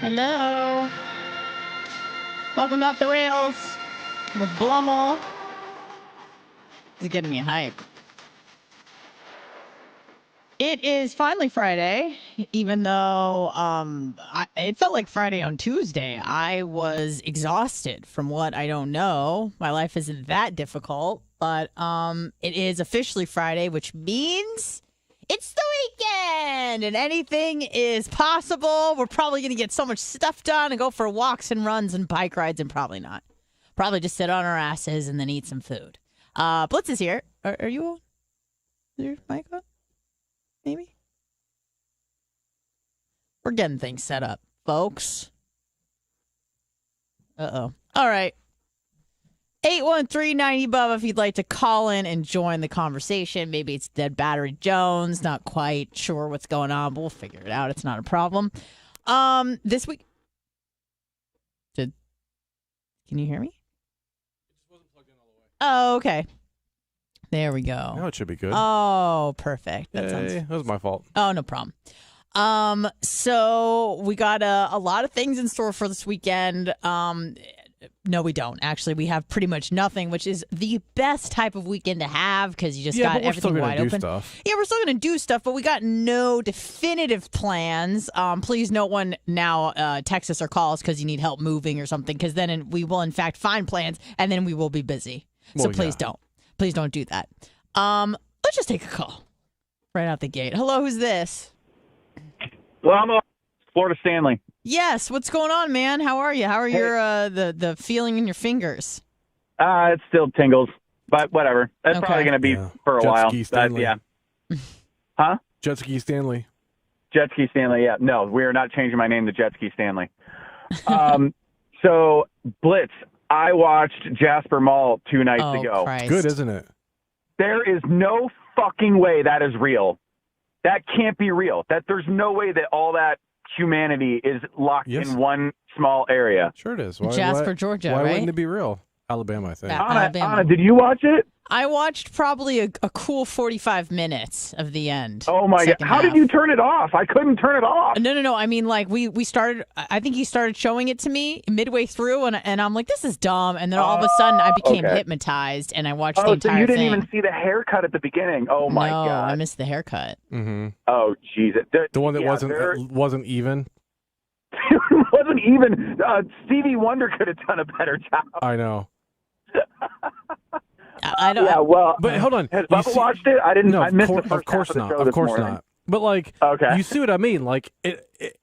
Hello. Welcome off the rails with Blummel. It's getting me hype. It is finally Friday, even though it felt like Friday on Tuesday. I was exhausted from what I don't know. My life isn't that difficult, but it is officially Friday, which means it's the weekend and anything is possible. We're probably going to get so much stuff done and go for walks and runs and bike rides, and probably not. Probably just sit on our asses and then eat some food. Blitz is here. Are you on? Is your mic on? Maybe? We're getting things set up, folks. Uh-oh. All right. 813-90-BUBBA if you'd like to call in and join the conversation. Maybe it's Dead Battery Jones. Not quite sure what's going on, but we'll figure it out. It's not a problem. This week... Can you hear me? It just wasn't plugged in all the way. Oh, okay. There we go. Now it should be good. Oh, perfect. That was my fault. Oh, no problem. So we got a lot of things in store for this weekend. No, we don't. Actually, we have pretty much nothing, which is the best type of weekend to have because you just got everything wide open. Stuff. Yeah, we're still going to do stuff, but we got no definitive plans. Please, no one now text us or call us because you need help moving or something, because then we will, in fact, find plans, and then we will be busy. So please don't. Please don't do that. Let's just take a call right out the gate. Hello, who's this? Well, I'm Florida Stanley. Yes, what's going on, man? How are you? How are your the feeling in your fingers? It still tingles, but whatever. That's probably going to be for a while. Stanley. Yeah. Huh? Jet Ski Stanley. Jet Ski Stanley, yeah. No, we are not changing my name to Jet Ski Stanley. So, Blitz, I watched Jasper Mall 2 nights ago. Christ. Good, isn't it? There is no fucking way that is real. That can't be real. There's no way that all that humanity is locked in one small area. Sure it is. Jasper, Georgia, why right? wouldn't it be real? Alabama, I think. Anna, did you watch it? I watched probably a cool 45 minutes of the end. Oh, my God. How did you turn it off? I couldn't turn it off. No. I mean, like, we started, I think he started showing it to me midway through, and I'm like, this is dumb. And then all of a sudden, I became hypnotized, and I watched the entire thing. So you didn't even see the haircut at the beginning. Oh, my God. No, I missed the haircut. Mm-hmm. Oh, jeez. The one that wasn't even? It wasn't even. Stevie Wonder could have done a better job. I know. I don't. Yeah, well, but hold on. Has Bubba watched it? I didn't. No, I missed the first of course half of the not. show Of this course morning. not. But like, you see what I mean? Like,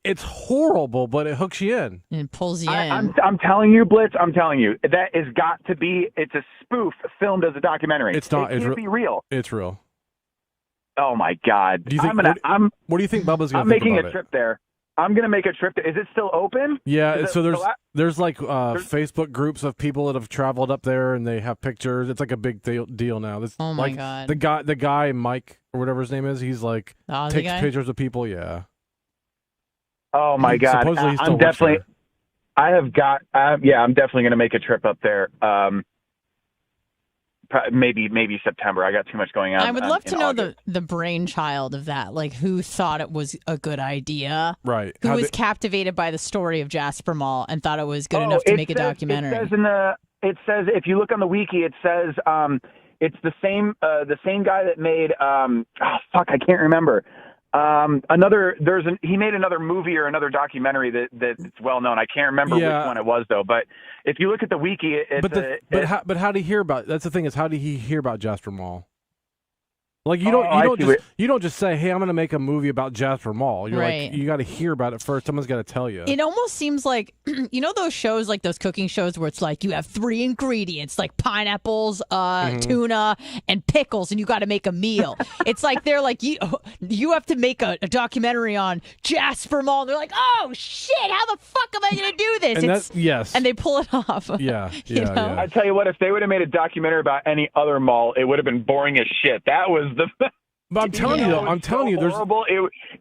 it's horrible, but it hooks you in. And it pulls you in. I'm telling you, Blitz. I'm telling you that has got to be. It's a spoof filmed as a documentary. It's not. It can't be real. It's real. Oh my God! Do you think? What do you think Bubba's going to think about it? I'm making a trip there. I'm going to make a trip there. Is it still open? Yeah, so there's like Facebook groups of people that have traveled up there and they have pictures. It's like a big deal now. Oh my God. The guy Mike or whatever his name is, he's like takes pictures of people, yeah. Oh my God. Supposedly he's still I'm definitely I'm definitely going to make a trip up there. Maybe September. I got too much going on. I would love to know August. the brainchild of that, like who thought it was a good idea, right? Who was captivated by the story of Jasper Mall and thought it was good enough to make a documentary. It says if you look on the wiki, it says It's the same guy that made I can't remember. He made another movie or another documentary that's well known. I can't remember which one it was though. But if you look at the wiki, but how did he hear about? That's the thing, is how did he hear about Jasper Mall? Like you don't just say, "Hey, I'm going to make a movie about Jasper Mall." You're right. like, you got to hear about it first. Someone's got to tell you. It almost seems like, you know, those shows, like those cooking shows where it's like you have 3 ingredients, like pineapples, tuna, and pickles, and you got to make a meal. It's like they're like, you have to make a documentary on Jasper Mall. And they're like, oh shit, how the fuck am I going to do this? And and they pull it off. Yeah. I tell you what, if they would have made a documentary about any other mall, it would have been boring as shit. That was But I'm telling you, there's horrible.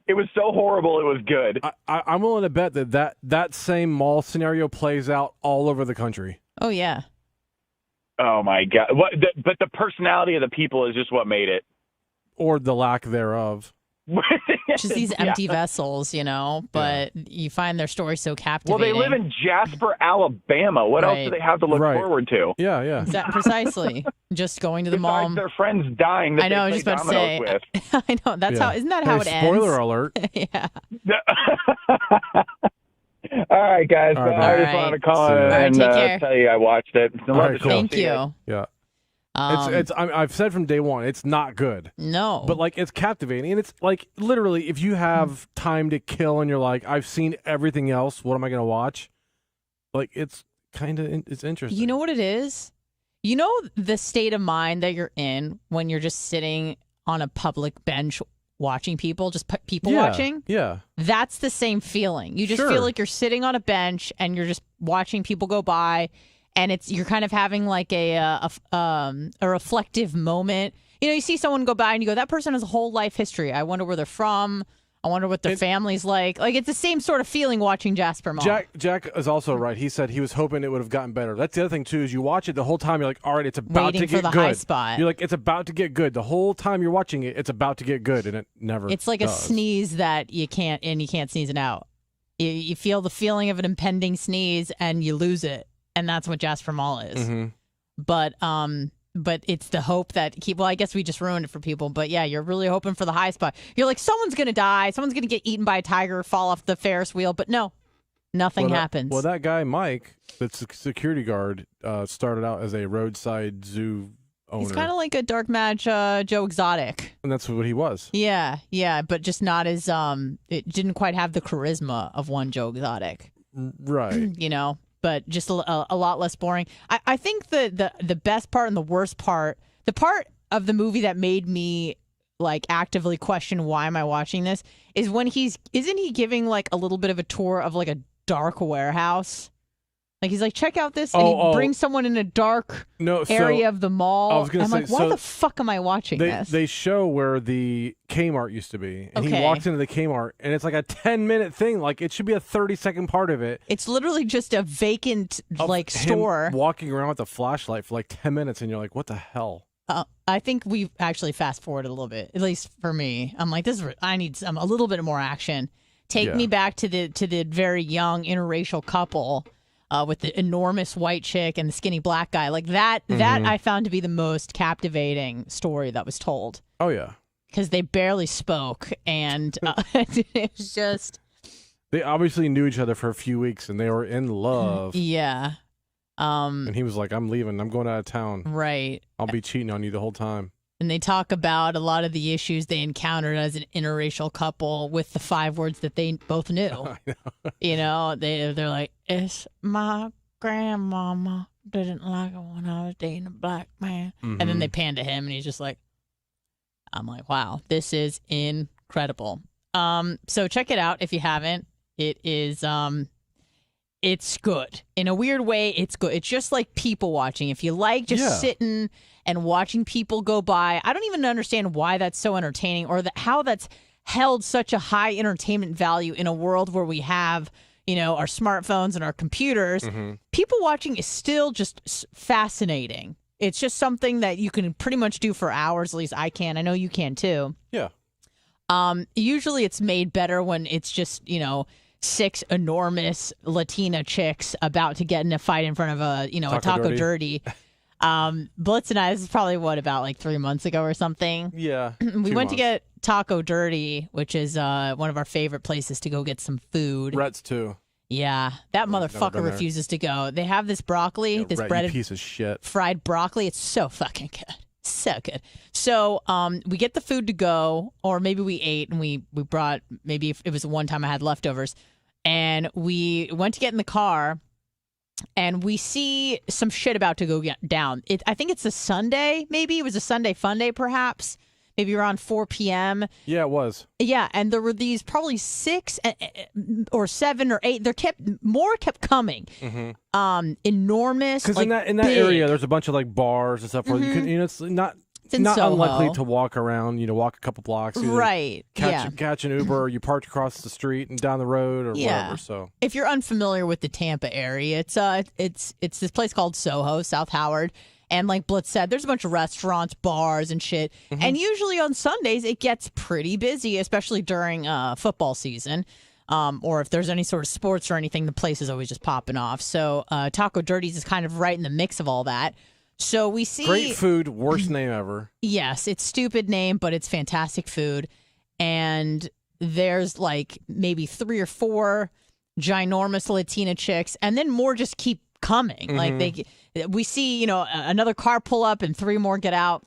It was so horrible. It was good. I'm willing to bet that same mall scenario plays out all over the country. Oh yeah. Oh my God! But the personality of the people is just what made it, or the lack thereof. Just these empty vessels, you know, but you find their story so captivating. Well, they live in Jasper, Alabama. What else do they have to look forward to? Yeah. Precisely. Just going to the mall. Their friends dying. That I know. I was just about to say. I know. That's how. Isn't that how it ends? Spoiler alert. Yeah. All right, guys. All right, I just wanted to call and tell you I watched it. Cool. Thank you. Yeah. I've said from day one, it's not good. No. But, like, it's captivating. And it's, like, literally, if you have time to kill and you're like, I've seen everything else, what am I going to watch? Like, it's it's interesting. You know what it is? You know the state of mind that you're in when you're just sitting on a public bench watching people, just people watching? Yeah. That's the same feeling. You just feel like you're sitting on a bench and you're just watching people go by. And you're kind of having like a reflective moment. You know, you see someone go by and you go, that person has a whole life history. I wonder where they're from. I wonder what their family's like. Like, it's the same sort of feeling watching Jasper Mall. Jack is also right. He said he was hoping it would have gotten better. That's the other thing, too, is you watch it the whole time. You're like, all right, it's about to get good. Waiting for the high spot. You're like, it's about to get good. The whole time you're watching it, it's about to get good, and it never It's like does. A sneeze that you can't sneeze it out. You feel the feeling of an impending sneeze, and you lose it. And that's what Jasper Mall is. Mm-hmm. But it's the hope that well, I guess we just ruined it for people. But yeah, you're really hoping for the high spot. You're like, someone's going to die. Someone's going to get eaten by a tiger, fall off the Ferris wheel. But no, nothing happens. That guy, Mike, that's a security guard, started out as a roadside zoo owner. He's kind of like a dark match Joe Exotic. And that's what he was. Yeah. But just not as, it didn't quite have the charisma of one Joe Exotic. Right. You know? But just a lot less boring. I think the best part and the worst part, the part of the movie that made me like actively question why am I watching this, is when isn't he giving like a little bit of a tour of like a dark warehouse? Like he's like, check out this, and he brings someone in a dark area of the mall. I'm like, why the fuck am I watching this? They show where the Kmart used to be, and he walks into the Kmart, and it's like a 10-minute thing. Like, it should be a 30-second part of it. It's literally just a vacant store. Walking around with a flashlight for like 10 minutes, and you're like, what the hell? I think we've actually fast forwarded a little bit, at least for me. I'm like, I need a little bit more action. Take me back to the very young interracial couple. With the enormous white chick and the skinny black guy, like that I found to be the most captivating story that was told. Oh yeah, because they barely spoke, and it was just. They obviously knew each other for a few weeks, and they were in love. Yeah. And he was like, "I'm leaving. I'm going out of town. Right. I'll be cheating on you the whole time." And they talk about a lot of the issues they encountered as an interracial couple with the 5 words that they both knew. I know. You know, they're like, it's my grandmama didn't like it when I was dating a black man. Mm-hmm. And then they pan to him, and he's just like, I'm like, wow, this is incredible. So check it out if you haven't. It is, it's good. In a weird way, it's good. It's just like people watching. If you like just sitting and watching people go by, I don't even understand why that's so entertaining, or how that's held such a high entertainment value in a world where we have, you know, our smartphones and our computers. Mm-hmm. People watching is still just fascinating. It's just something that you can pretty much do for hours. At least I can. I know you can too. Yeah. Usually it's made better when it's just, you know, 6 enormous Latina chicks about to get in a fight in front of a Taco Dirty. Blitz and I, this is probably about like 3 months ago or something. Yeah. We went to get Taco Dirty, which is one of our favorite places to go get some food. Rhett's too. Yeah, that motherfucker refuses to go. They have this broccoli, this Rhett, breaded piece of shit. fried broccoli. It's so fucking good. So good. So we get the food to go, or maybe we ate and we brought, maybe if it was one time I had leftovers, and we went to get in the car. And we see some shit about to go down. I think it's a Sunday, maybe. It was a Sunday fun day, perhaps. Maybe around 4 p.m. Yeah, it was. Yeah, and there were these probably 6 or 7 or 8. More kept coming. Mm-hmm. Enormous. Because in that area, there's a bunch of like bars and stuff where you can, it's not unlikely to walk around, walk a couple blocks. Right. Catch an Uber, or you park across the street and down the road or whatever. So if you're unfamiliar with the Tampa area, it's this place called Soho, South Howard. And like Blitz said, there's a bunch of restaurants, bars, and shit. Mm-hmm. And usually on Sundays, it gets pretty busy, especially during football season. Or if there's any sort of sports or anything, the place is always just popping off. So Taco Dirty's is kind of right in the mix of all that. So we see... Great food, worst name ever. Yes, it's stupid name, but it's fantastic food. And there's like maybe 3 or 4 ginormous Latina chicks, and then more just keep coming. Mm-hmm. Like we see, another car pull up and 3 more get out.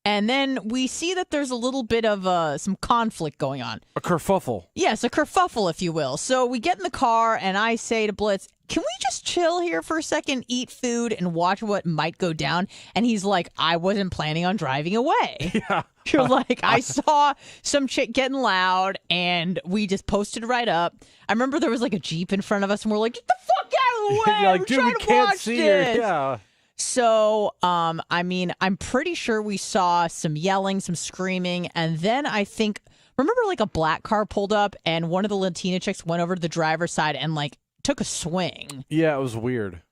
And then we see that there's a little bit of some conflict going on. A kerfuffle. Yes, a kerfuffle, if you will. So we get in the car, and I say to Blitz, can we just chill here for a second, eat food, and watch what might go down? And he's like, I wasn't planning on driving away. Yeah. You're like, I saw some chick getting loud, and we just posted right up. I remember there was like a Jeep in front of us, and we're like, get the fuck out of the way. You're like, we're dude, trying we to can't watch see this. her. Yeah. So, I'm pretty sure we saw some yelling, some screaming, and then remember like a black car pulled up, and one of the Latina chicks went over to the driver's side and like took a swing. Yeah, it was weird.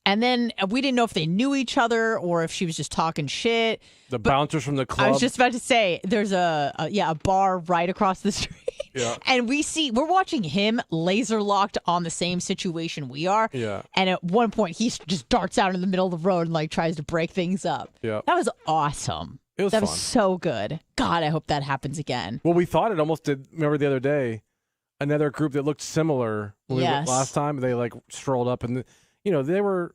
And then we didn't know if they knew each other or if she was just talking shit. The bouncers from the club. I was just about to say, there's a bar right across the street. Yeah. And we're watching him laser locked on the same situation we are. Yeah. And at one point, he just darts out in the middle of the road and like tries to break things up. Yeah. That was awesome. That was so good. God, I hope that happens again. Well, we thought it almost did. Remember the other day, another group that looked similar when we went last time. They like strolled up and they were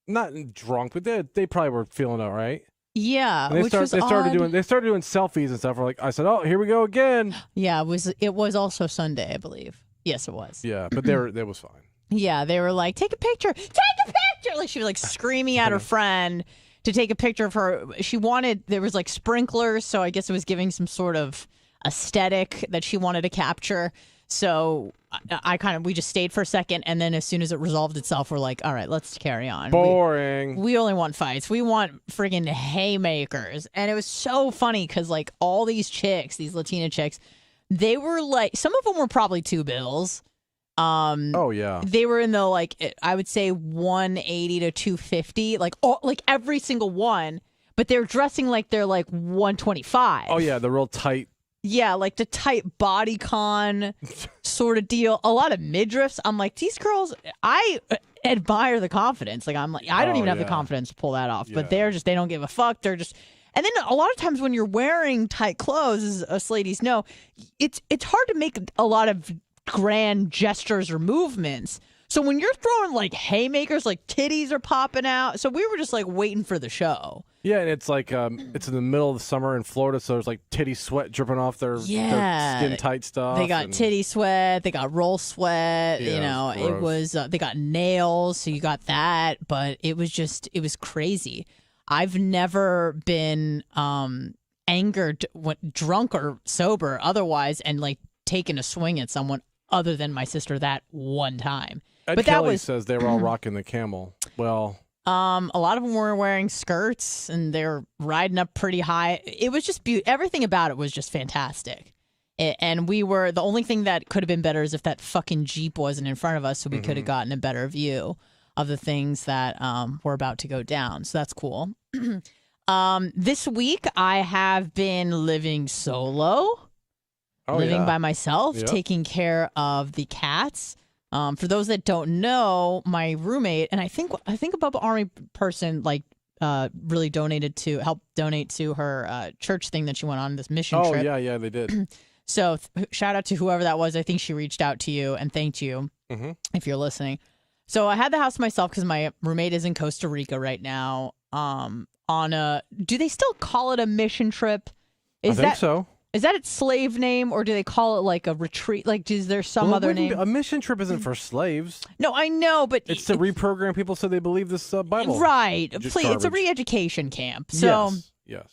not drunk, but they probably were feeling all right. Yeah, and they started doing selfies and stuff. I said, oh, here we go again. Yeah, it was also Sunday, I believe. Yes, it was. Yeah, but it was fine. Yeah, they were like, take a picture. Like she was like screaming at her friend to take a picture of her. There was like sprinklers, so I guess it was giving some sort of aesthetic that she wanted to capture. So we just stayed for a second, and then as soon as it resolved itself, we're like, all right, let's carry on. Boring. We only want fights. We want friggin' haymakers. And it was so funny because like all these chicks, these Latina chicks, they were like, some of them were probably $2. Oh yeah. They were in the I would say 180 to 250, like every single one, but they're dressing like they're like 125. Oh yeah, the real tight. Yeah, like the tight bodycon sort of deal. A lot of midriffs. I'm like, these girls, I admire the confidence. Like, I'm like, I don't even have the confidence to pull that off. Yeah. But they don't give a fuck. They're just, and then a lot of times when you're wearing tight clothes, as us ladies know, it's hard to make a lot of grand gestures or movements. So when you're throwing like haymakers, like titties are popping out. So we were just like waiting for the show. Yeah, and it's like it's in the middle of the summer in Florida, so there's like titty sweat dripping off their skin tight stuff. They got titty sweat, they got roll sweat. Yeah, it was they got nails, so you got that. But it was crazy. I've never been angered, drunk or sober, otherwise, and like taken a swing at someone other than my sister that one time. Ed Kelly says they were all rocking the camel. Well. A lot of them were wearing skirts and they're riding up pretty high. It was just beautiful. Everything about it was just fantastic. And the only thing that could have been better is if that fucking Jeep wasn't in front of us, so we could have gotten a better view of the things that were about to go down. So that's cool. This week I have been living solo, by myself, taking care of the cats. For those that don't know, my roommate, and I think a Bubba Army person like really helped donate to her church thing that she went on this mission trip. Oh, yeah, they did. So shout out to whoever that was. I think she reached out to you and thanked you if you're listening. So I had the house to myself because my roommate is in Costa Rica right now. Do they still call it a mission trip? I think so. Is that its slave name, or do they call it like a retreat? Like, is there some other name? A mission trip isn't for slaves. No, I know, but it's to reprogram people so they believe this Bible. Right. It's a re-education camp. So yes.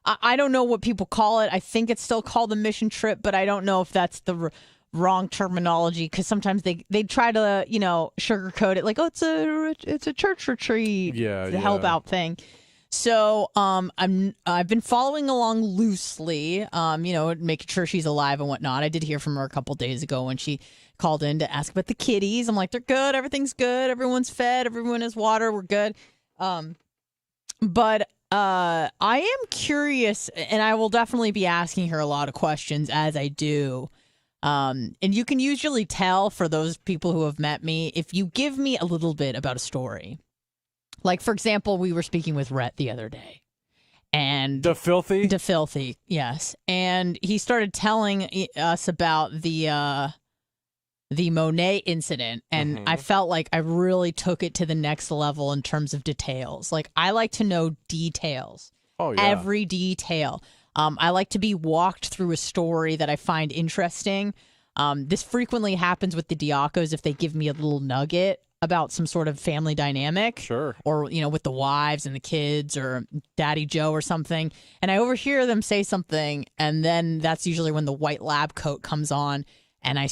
I don't know what people call it. I think it's still called a mission trip, but I don't know if that's the wrong terminology, because sometimes they try to sugarcoat it like, oh, it's a church retreat, help out thing. So I've been following along loosely, making sure she's alive and whatnot. I did hear from her a couple days ago when she called in to ask about the kitties. I'm like, they're good, everything's good, everyone's fed, everyone has water, we're good. But I am curious, and I will definitely be asking her a lot of questions as I do. And you can usually tell, for those people who have met me, if you give me a little bit about a story. Like, for example, we were speaking with Rhett the other day. And the filthy, yes. And he started telling us about the Monet incident, and I felt like I really took it to the next level in terms of details. Like, I like to know details. Oh, yeah. Every detail. I like to be walked through a story that I find interesting. This frequently happens with the Diacos if they give me a little nugget about some sort of family dynamic. Sure. Or, with the wives and the kids or Daddy Joe or something. And I overhear them say something, and then that's usually when the white lab coat comes on, and I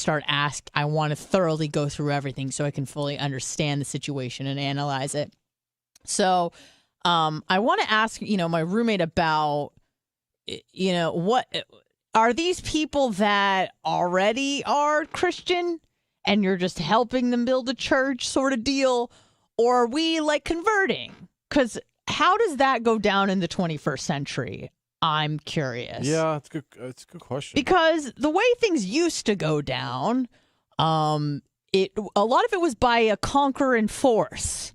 want to thoroughly go through everything so I can fully understand the situation and analyze it. So I want to ask, my roommate about, what are these people that already are Christian and you're just helping them build a church sort of deal? Or are we like converting? Because how does that go down in the 21st century? I'm curious. Yeah, it's a good question. Because the way things used to go down, a lot of it was by a conquer and force,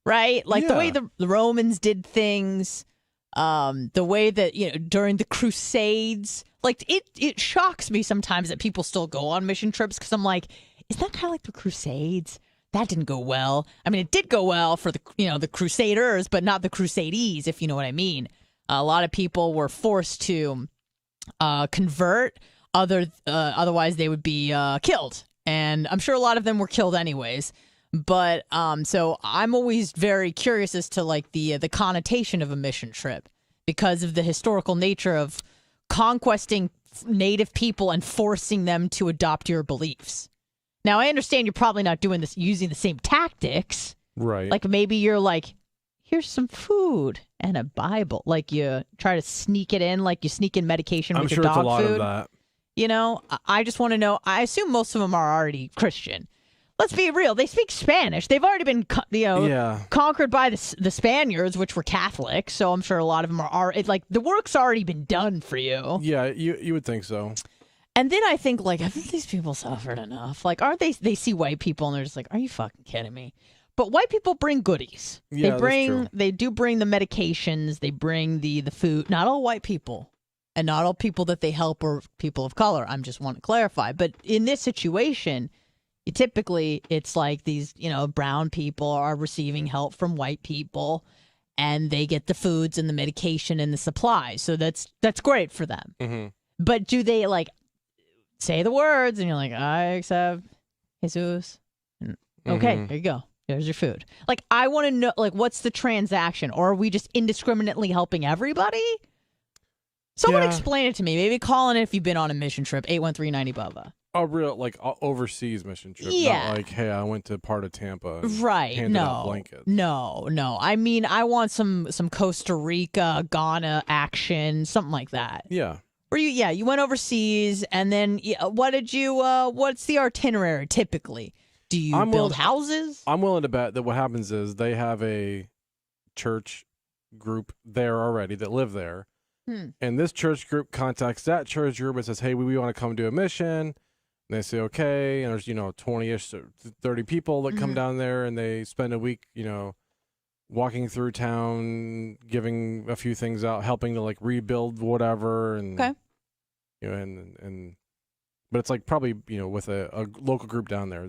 right? Like the way the Romans did things, the way that, during the Crusades, like it shocks me sometimes that people still go on mission trips, because I'm like, is that kind of like the Crusades? That didn't go well. I mean, it did go well for the Crusaders, but not the Crusades, if you know what I mean. A lot of people were forced to convert. Otherwise, they would be killed. And I'm sure a lot of them were killed anyways. But so I'm always very curious as to like the connotation of a mission trip, because of the historical nature of conquesting native people and forcing them to adopt your beliefs. Now, I understand you're probably not doing this using the same tactics. Right. Like maybe you're like, here's some food and a Bible. Like you try to sneak it in, like you sneak in medication with your dog food. I'm sure it's a lot of that. I just want to know. I assume most of them are already Christian. Let's be real. They speak Spanish. They've already been, conquered by the Spaniards, which were Catholic. So I'm sure a lot of them are like the work's already been done for you. Yeah, you would think so. And then I think, like, haven't these people suffered enough? Like, aren't they see white people and they're just like, are you fucking kidding me? But white people bring goodies. Yeah, they do bring the medications. They bring the food. Not all white people, and not all people that they help are people of color. I just want to clarify. But in this situation, typically it's like these, brown people are receiving help from white people, and they get the foods and the medication and the supplies. So that's great for them. Mm-hmm. But do they like say the words and you're like, I accept Jesus? Okay, There you go. There's your food. Like, I want to know, like, what's the transaction? Or are we just indiscriminately helping everybody? Someone explain it to me. Maybe call in if you've been on a mission trip. 813-90-BUBBA. A real, like, overseas mission trip. Yeah. Not like, hey, I went to part of Tampa. And right. handed out blankets. No. I mean, I want some Costa Rica, Ghana action, something like that. Yeah. Where you went overseas, and then what's the itinerary typically? Do you build houses? I'm willing to bet that what happens is they have a church group there already that live there. And this church group contacts that church group and says, hey, we want to come do a mission. And they say, okay. And there's, 20-ish, 30 people that come down there, and they spend a week, walking through town, giving a few things out, helping to like rebuild whatever, and you know, and but it's like probably with a local group down there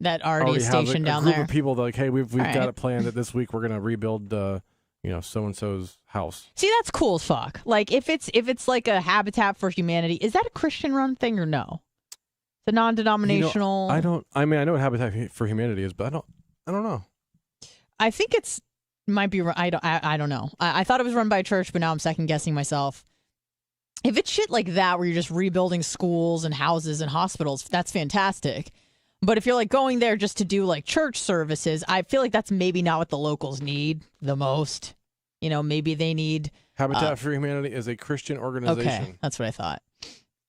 that already is stationed down there. A there. group of people that like, hey, we've got it planned that this week we're gonna rebuild so and so's house. See, that's cool as fuck. Like if it's like a Habitat for Humanity, is that a Christian run thing or no? The non-denominational. I know what Habitat for Humanity is, but I don't know. I think might be. I don't know. I thought it was run by a church, but now I'm second guessing myself. If it's shit like that, where you're just rebuilding schools and houses and hospitals, that's fantastic. But if you're like going there just to do like church services, I feel like that's maybe not what the locals need the most. Maybe they need. Habitat for Humanity is a Christian organization. Okay, that's what I thought.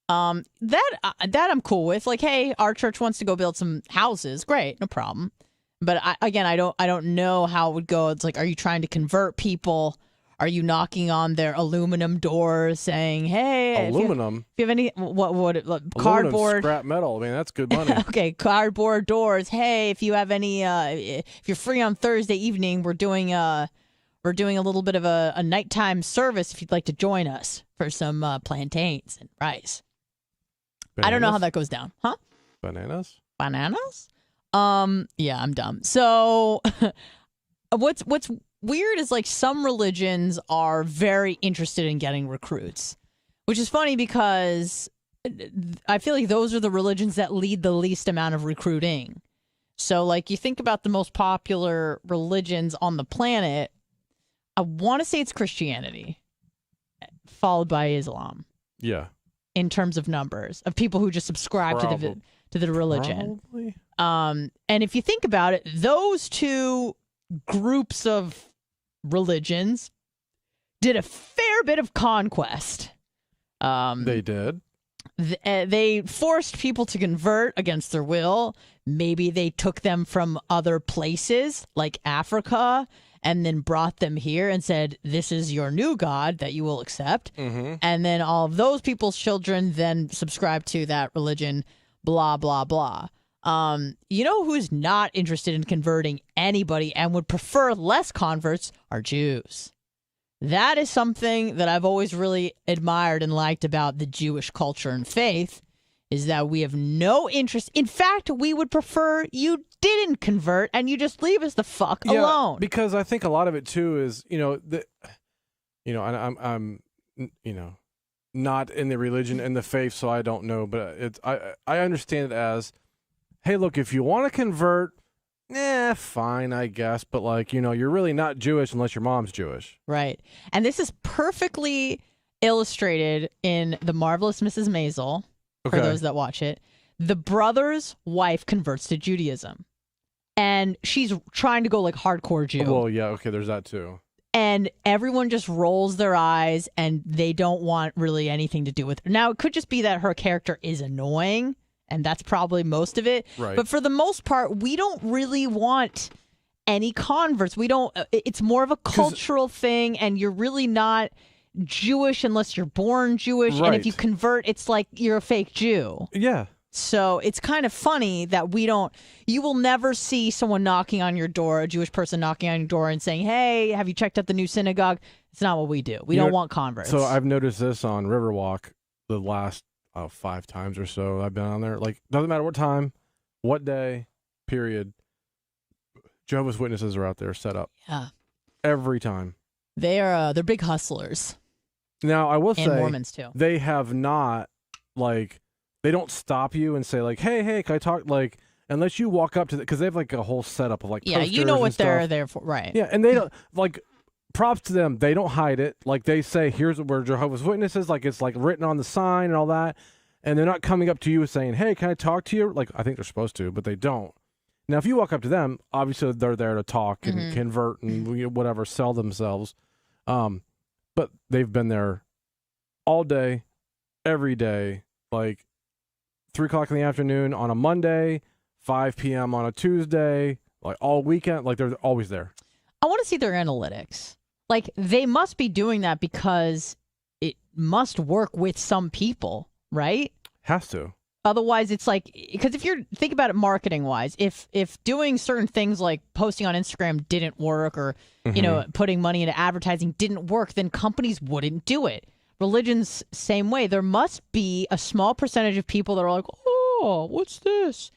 That I'm cool with. Like, hey, our church wants to go build some houses. Great, no problem. But I don't know how it would go. It's like, are you trying to convert people? Are you knocking on their aluminum doors saying, hey, aluminum? If you have any cardboard, scrap metal. I mean, that's good money. Okay, cardboard doors. Hey, if you have any, if you're free on Thursday evening, we're doing a little bit of a nighttime service. If you'd like to join us for some plantains and rice. Bananas? I don't know how that goes down, huh? Bananas. Yeah, I'm dumb. So what's weird is like some religions are very interested in getting recruits, which is funny because I feel like those are the religions that lead the least amount of recruiting. So like you think about the most popular religions on the planet, I want to say it's Christianity, followed by Islam. Yeah. In terms of numbers of people who just subscribe to the religion. Probably. And if you think about it, those two groups of religions did a fair bit of conquest. They did. They forced people to convert against their will. Maybe they took them from other places like Africa and then brought them here and said, this is your new God that you will accept. Mm-hmm. And then all of those people's children then subscribe to that religion, blah, blah, blah. You know who's not interested in converting anybody and would prefer less converts are Jews. That is something that I've always really admired and liked about the Jewish culture and faith, is that we have no interest. In fact, we would prefer you didn't convert and you just leave us the fuck alone. Because I think a lot of it too is, I'm not in the religion and the faith, so I don't know, but I understand it as, hey, look, if you want to convert, fine, I guess. But like, you're really not Jewish unless your mom's Jewish. Right. And this is perfectly illustrated in The Marvelous Mrs. Maisel. For those that watch it, the brother's wife converts to Judaism, and she's trying to go like hardcore Jew. Well, yeah, okay, there's that too. And everyone just rolls their eyes, and they don't want really anything to do with her. Now, it could just be that her character is annoying, and that's probably most of it. Right. But for the most part, we don't really want any converts. We don't. It's more of a cultural thing, and you're really not Jewish unless you're born Jewish, right. And if you convert, it's like you're a fake Jew. Yeah. So it's kind of funny that you will never see someone knocking on your door, a Jewish person knocking on your door and saying, hey, have you checked out the new synagogue? It's not what we do. We don't want converts. So I've noticed this on Riverwalk the last 5 times or so I've been on there. Like, doesn't matter what time, what day, period. Jehovah's Witnesses are out there set up. Yeah. Every time. They're big hustlers. Now, I will say, Mormons too. They have not, like, they don't stop you and say, like, hey, can I talk? Like, unless you walk up to because they have, like, a whole setup of, like, yeah, posters you know what they're stuff. there for, right. Yeah, and they don't, like, props to them. They don't hide it. Like, they say, here's where Jehovah's Witnesses, like, it's, like, written on the sign and all that. And they're not coming up to you saying, hey, can I talk to you? Like, I think they're supposed to, but they don't. Now, if you walk up to them, obviously they're there to talk and convert and whatever, sell themselves. But they've been there all day, every day, like 3 o'clock in the afternoon on a Monday, 5 p.m. on a Tuesday, like all weekend, like they're always there. I want to see their analytics. Like, they must be doing that because it must work with some people, right? Has to. Otherwise, it's like, because if you're think about it marketing wise, if doing certain things like posting on Instagram didn't work, or putting money into advertising didn't work, then companies wouldn't do it. Religion's same way. There must be a small percentage of people that are like, oh, what's this?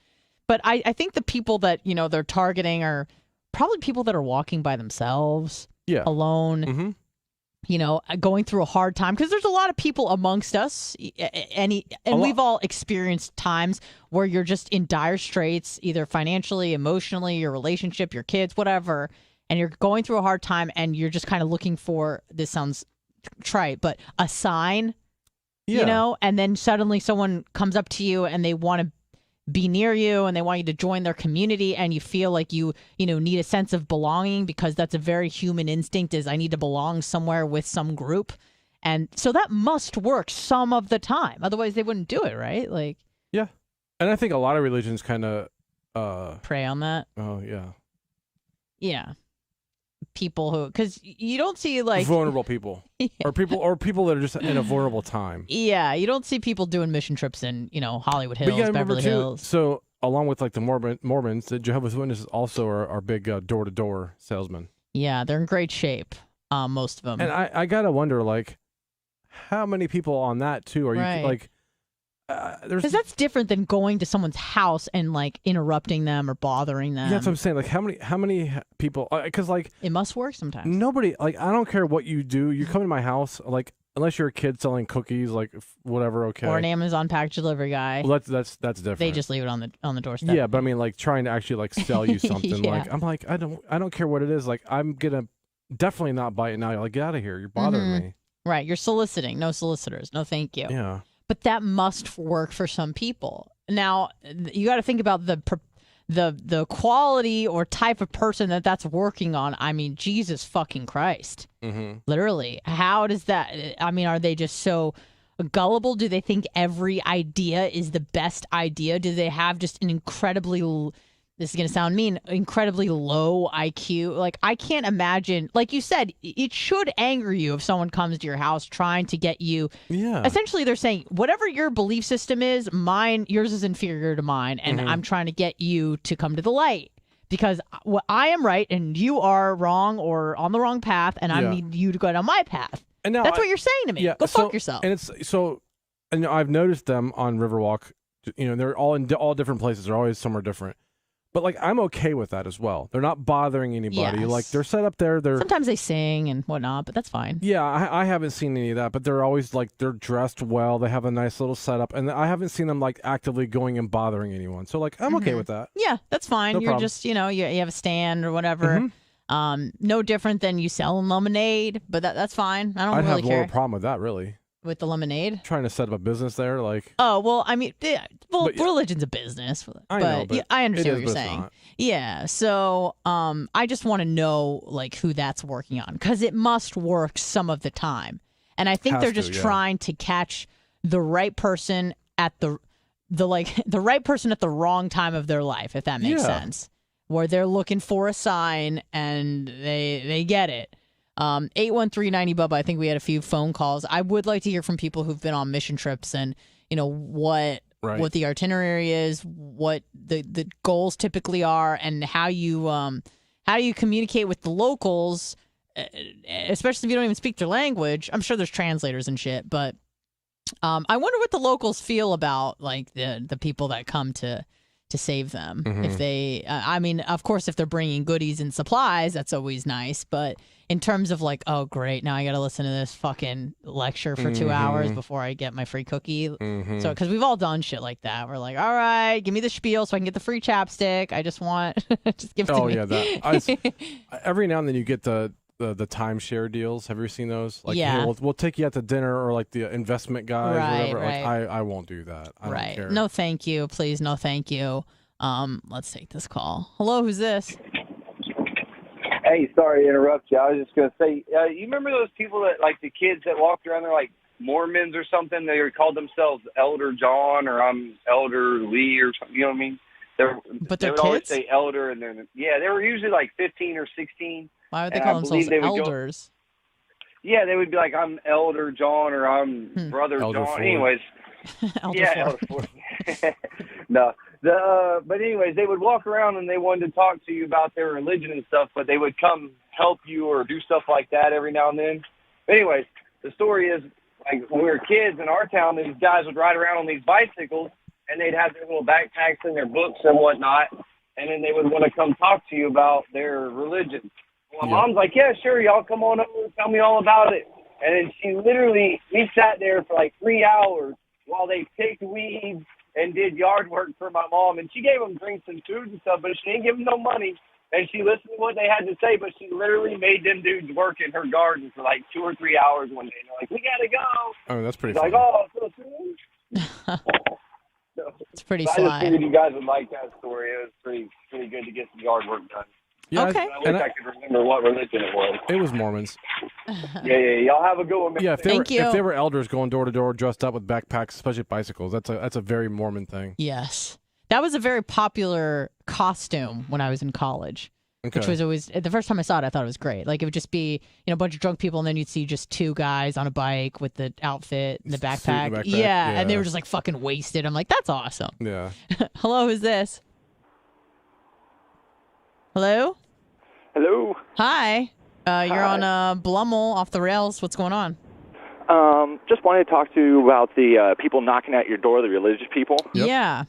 But I think the people that they're targeting are probably people that are walking by themselves, alone. Going through a hard time, because there's a lot of people amongst us, and we've all experienced times where you're just in dire straits, either financially, emotionally, your relationship, your kids, whatever, and you're going through a hard time, and you're just kind of looking for, this sounds trite, but a sign, and then suddenly someone comes up to you and they want to be near you and they want you to join their community, and you feel like you need a sense of belonging, because that's a very human instinct, is I need to belong somewhere with some group. And so that must work some of the time. Otherwise they wouldn't do it, right? Like, yeah. And I think a lot of religions kind of prey on that. Oh, yeah. Yeah. People who, because you don't see like vulnerable people, or people that are just in a vulnerable time. Yeah, you don't see people doing mission trips in Hollywood Hills, Beverly Hills. So along with like the Mormons, the Jehovah's Witnesses also are big door-to-door salesmen. Yeah, they're in great shape, most of them. And I gotta wonder, like, how many people on that too are you like? Because that's different than going to someone's house and like interrupting them or bothering them. Yeah, that's what I'm saying. Like, how many people? Because like, it must work sometimes. Nobody, like, I don't care what you do. You come to my house, like, unless you're a kid selling cookies, like whatever, okay. Or an Amazon package delivery guy. Well, that's different. They just leave it on the doorstep. Yeah, but I mean, like, trying to actually like sell you something. Yeah. Like, I'm like, I don't care what it is. Like, I'm gonna definitely not buy it now. You're like, get out of here. You're bothering me. Right. You're soliciting. No solicitors. No, thank you. Yeah. But that must work for some people. Now, you got to think about the quality or type of person that's working on. I mean, Jesus fucking Christ. Literally. How does that, I mean, are they just so gullible? Do they think every idea is the best idea? Do they have just an incredibly, this is going to sound mean, incredibly low IQ? Like, I can't imagine, like you said, it should anger you if someone comes to your house trying to get you. Yeah. Essentially, they're saying, whatever your belief system is, yours is inferior to mine, and I'm trying to get you to come to the light. Because I am right, and you are wrong or on the wrong path, and I need you to go down my path. And now that's what you're saying to me. Yeah, go fuck yourself. And it's so, and I've noticed them on Riverwalk. They're all in all different places. They're always somewhere different. But, like, I'm okay with that as well. They're not bothering anybody. Yes. Like, they're set up there. Sometimes they sing and whatnot, but that's fine. Yeah, I haven't seen any of that. But they're always, like, they're dressed well. They have a nice little setup. And I haven't seen them, like, actively going and bothering anyone. So, like, I'm okay with that. Yeah, that's fine. No You're problem. just, you have a stand or whatever. No different than you selling lemonade, but that's fine. I don't I'd really have more care. problem with that, really. With the lemonade? Trying to set up a business there, like. Oh, well, I mean, religion's a business. I know, but I understand what it you're is, but it's saying. not. Yeah, so I just want to know, like, who that's working on, because it must work some of the time. And I think they're just trying to catch the right person at the right person at the wrong time of their life, if that makes sense. Where they're looking for a sign and they get it. 813-90 Bubba, I think we had a few phone calls. I would like to hear from people who've been on mission trips and, what the itinerary is, what the goals typically are, and how you communicate with the locals, especially if you don't even speak their language. I'm sure there's translators and shit, but I wonder what the locals feel about, like, the people that come to save them. If they, I mean, of course, if they're bringing goodies and supplies, that's always nice. But in terms of, like, oh, great, now I got to listen to this fucking lecture for 2 hours before I get my free cookie. So, because we've all done shit like that. We're like, all right, give me the spiel so I can get the free chapstick. I just want, just give it to me. Oh, yeah. Every now and then you get the timeshare deals. Have you ever seen those? Like, yeah. Hey, we'll take you out to dinner, or like the investment guys, or whatever. Like, I won't do that. I don't care. No, thank you. Please, no, thank you. Let's take this call. Hello, who's this? Hey, sorry to interrupt you. I was just going to say, you remember those people that, like, the kids that walked around there like Mormons or something? They called themselves Elder John, or I'm Elder Lee, or something. You know what I mean? But they they're would always kids? say Elder, and then they were usually like 15 or 16. Why would they call themselves elders? They would be like, I'm Elder John, or I'm Brother Elder John. Ford. Anyways, Elder Ford. Elder Ford. No. But anyways, they would walk around and they wanted to talk to you about their religion and stuff, but they would come help you or do stuff like that every now and then. But anyways, the story is, like, when we were kids in our town, these guys would ride around on these bicycles, and they'd have their little backpacks and their books and whatnot, and then they would want to come talk to you about their religion. Well, my mom's like, yeah, sure, y'all come on over, tell me all about it. And then we sat there for like 3 hours while they picked weeds and did yard work for my mom. And she gave them drinks and food and stuff, but she didn't give them no money. And she listened to what they had to say, but she literally made them dudes work in her garden for like 2 or 3 hours one day. And they're like, we got to go. Oh, that's pretty She's funny. like, oh, so soon? It's pretty I sly. just figured you guys would like that story. It was pretty good to get some yard work done. Yeah, Okay. I wish I could remember what religion it was. It was Mormons. Yeah. Y'all have a good one, man. Yeah, Thank you. if they were elders going door to door dressed up with backpacks, especially bicycles, that's a very Mormon thing. Yes. That was a very popular costume when I was in college. Okay. Which was always, the first time I saw it, I thought it was great. Like, it would just be, a bunch of drunk people, and then you'd see just 2 guys on a bike with the outfit and the Suit and backpack. the backpack, Yeah, and they yeah. were just, like, fucking wasted. I'm like, that's awesome. Yeah. Hello, who's this? Hello? Hello. Hi. You're on Blummel, Off the Rails. What's going on? Just wanted to talk to you about the people knocking at your door, the religious people. Yep. Yeah.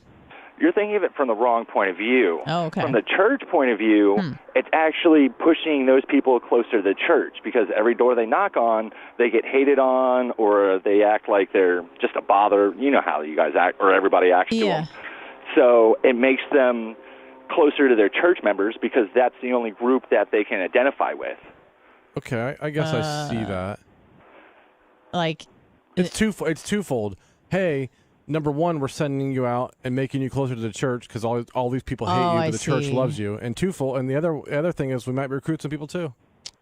You're thinking of it from the wrong point of view. Oh, okay. From the church point of view, it's actually pushing those people closer to the church, because every door they knock on, they get hated on, or they act like they're just a bother. You know how you guys act, or everybody acts to them. So it makes them closer to their church members, because that's the only group that they can identify with. Okay, I guess I see that. Like, It's twofold. Hey, number one, we're sending you out and making you closer to the church because all these people hate you, but the church loves you. And twofold, and the other thing is we might recruit some people too.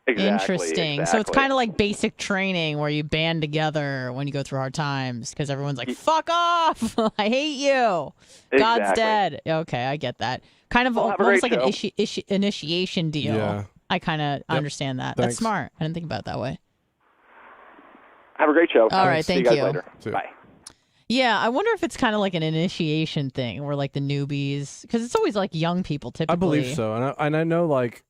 Exactly, interesting. So it's kind of like basic training where you band together when you go through hard times because everyone's like, fuck off. I hate you. God's dead. Okay, I get that. Kind of almost like an initiation deal. Yeah. I kind of understand that. Thanks. That's smart. I didn't think about it that way. Have a great show. All right, thank See you you. guys later. Bye. Yeah, I wonder if it's kind of like an initiation thing where like the newbies, because it's always like young people typically. I believe so. And I know like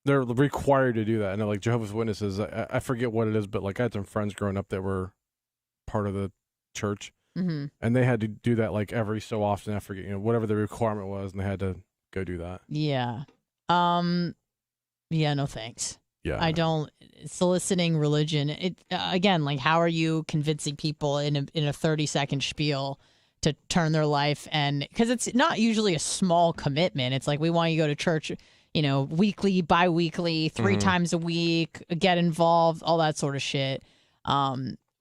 they're required to do that. I know like Jehovah's Witnesses, I forget what it is, but like I had some friends growing up that were part of the church. Mm-hmm. And they had to do that like every so often. I forget, whatever the requirement was, and they had to go do that. Yeah. Yeah, no thanks. Yeah. I don't soliciting religion. It again, like how are you convincing people in a 30-second spiel to turn their life, and because it's not usually a small commitment. It's like we want you to go to church, weekly, bi-weekly, 3 times a week, get involved, all that sort of shit.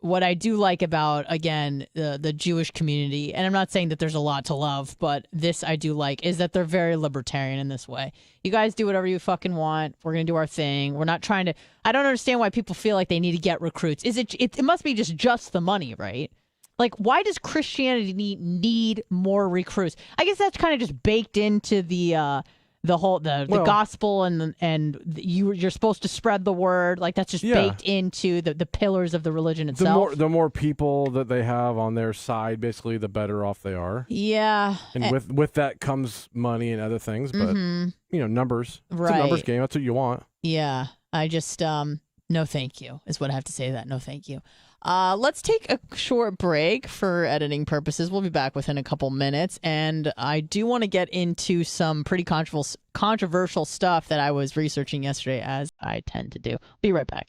What I do like about, again, the Jewish community, and I'm not saying that there's a lot to love, but this I do like, is that they're very libertarian in this way. You guys do whatever you fucking want. We're going to do our thing. We're not trying to... I don't understand why people feel like they need to get recruits. It must be just the money, right? Like, why does Christianity need more recruits? I guess that's kind of just baked into the gospel and you're supposed to spread the word, like that's just baked into the pillars of the religion itself. The more people that they have on their side, basically, the better off they are. Yeah, and with that comes money and other things, but numbers. It's a numbers game. That's what you want. Yeah, I just no thank you is what I have to say to that. No thank you. Let's take a short break for editing purposes. We'll be back within a couple minutes. And I do want to get into some pretty controversial stuff that I was researching yesterday, as I tend to do. Be right back.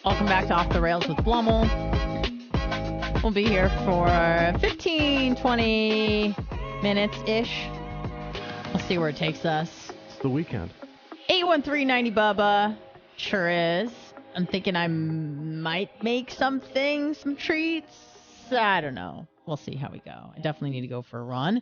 Welcome back to Off the Rails with Blummel. We'll be here for 15, 20 minutes-ish. We'll see where it takes us. It's the weekend. 813-90 Bubba. Sure is. I'm thinking I might make some treats. I don't know. We'll see how we go. I definitely need to go for a run.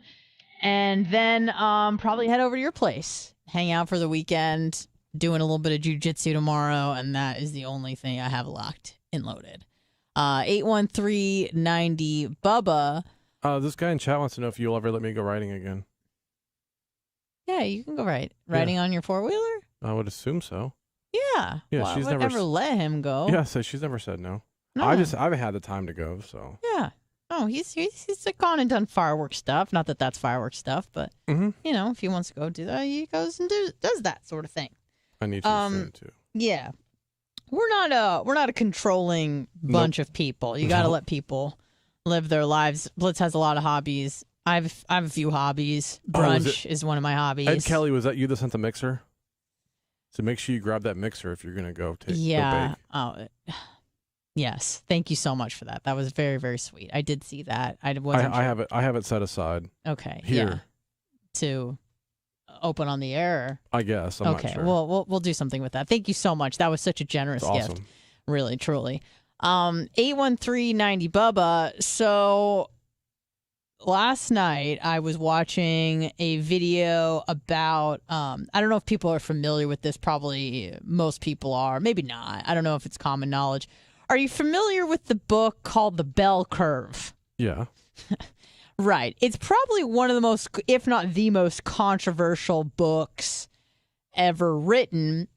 And then probably head over to your place. Hang out for the weekend. Doing a little bit of jiu-jitsu tomorrow. And that is the only thing I have locked and loaded. 813-90 Bubba. This guy in chat wants to know if you'll ever let me go riding again. Yeah, you can go riding on your four-wheeler. I would assume so. Yeah. Yeah, well, she's I would never let him go. Yeah, so she's never said no. No. I haven't had the time to go, so. Yeah. Oh, he's gone and done fireworks stuff. Not that that's fireworks stuff, but you know, if he wants to go do that, he goes and does that sort of thing. I need to too. Yeah. We're not a controlling bunch of people. You got to let people live their lives. Blitz has a lot of hobbies. I have a few hobbies. Brunch is one of my hobbies. Ed Kelly, was that you that sent the mixer? So make sure you grab that mixer if you're gonna go take. Yeah. Go bake. Oh, yes. Thank you so much for that. That was very, very sweet. I did see that. I wasn't. I have it set aside. Okay. Here. Yeah. To open on the air. I guess. I'm okay. not sure. Well, we'll do something with that. Thank you so much. That was such a generous awesome. gift. Really, truly. 813-90 Bubba. So last night I was watching a video about I don't know if people are familiar with this. Probably most people are. Maybe not. I don't know if it's common knowledge. Are you familiar with the book called The Bell Curve? Yeah. Right. It's probably one of the most, if not the most controversial books ever written.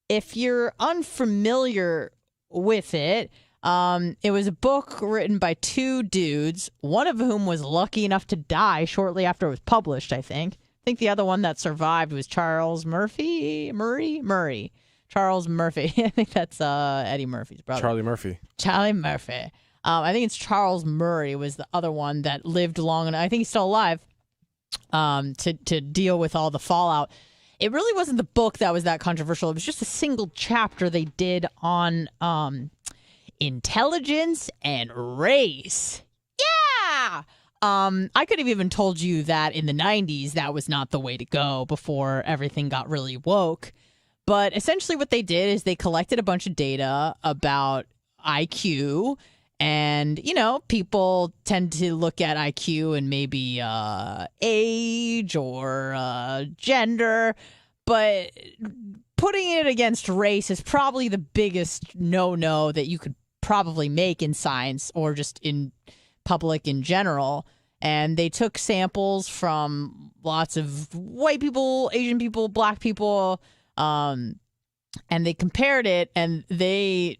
If you're unfamiliar with it, it was a book written by two dudes, one of whom was lucky enough to die shortly after it was published, I think. I think the other one that survived was Charles Murray. Charles Murphy. I think that's Eddie Murphy's brother. Charlie Murphy. I think it's Charles Murray was the other one that lived long, and I think he's still alive to deal with all the fallout. It really wasn't the book that was that controversial. It was just a single chapter they did on intelligence and race. Yeah! I could have even told you that in the 90s that was not the way to go before everything got really woke. But essentially what they did is they collected a bunch of data about IQ. And, you know, people tend to look at IQ and maybe age or gender, but putting it against race is probably the biggest no-no that you could probably make in science or just in public in general. And they took samples from lots of white people, Asian people, black people, and they compared it, and they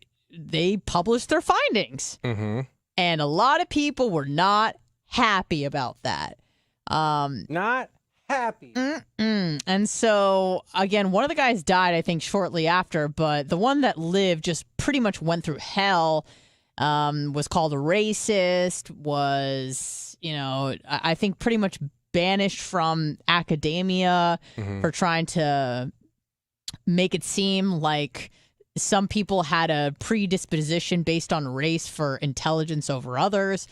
published their findings. Mm-hmm. And a lot of people were not happy about that. Not happy. And so, again, one of the guys died, I think, shortly after, but the one that lived just pretty much went through hell, was called a racist, was, you know, I think pretty much banished from academia for trying to make it seem like some people had a predisposition based on race for intelligence over others.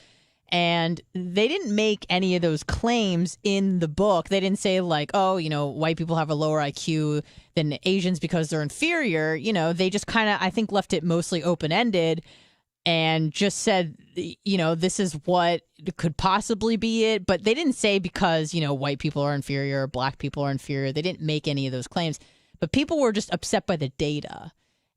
And they didn't make any of those claims in the book. They didn't say like, oh, you know, white people have a lower IQ than Asians because they're inferior. You know, they just kind of, I think, left it mostly open-ended and just said, you know, this is what could possibly be it. But they didn't say because, you know, white people are inferior, black people are inferior. They didn't make any of those claims. But people were just upset by the data.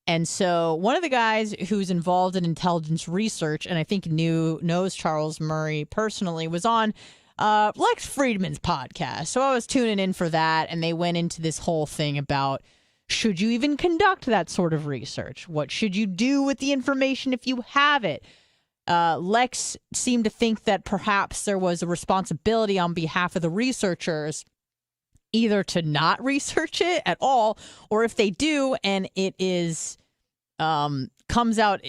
And so one of the guys who's involved in intelligence research, and I think knows Charles Murray personally, was on Lex Friedman's podcast. So I was tuning in for that, and they went into this whole thing about, should you even conduct that sort of research? What should you do with the information if you have it? Lex seemed to think that perhaps there was a responsibility on behalf of the researchers either to not research it at all, or if they do and it is comes out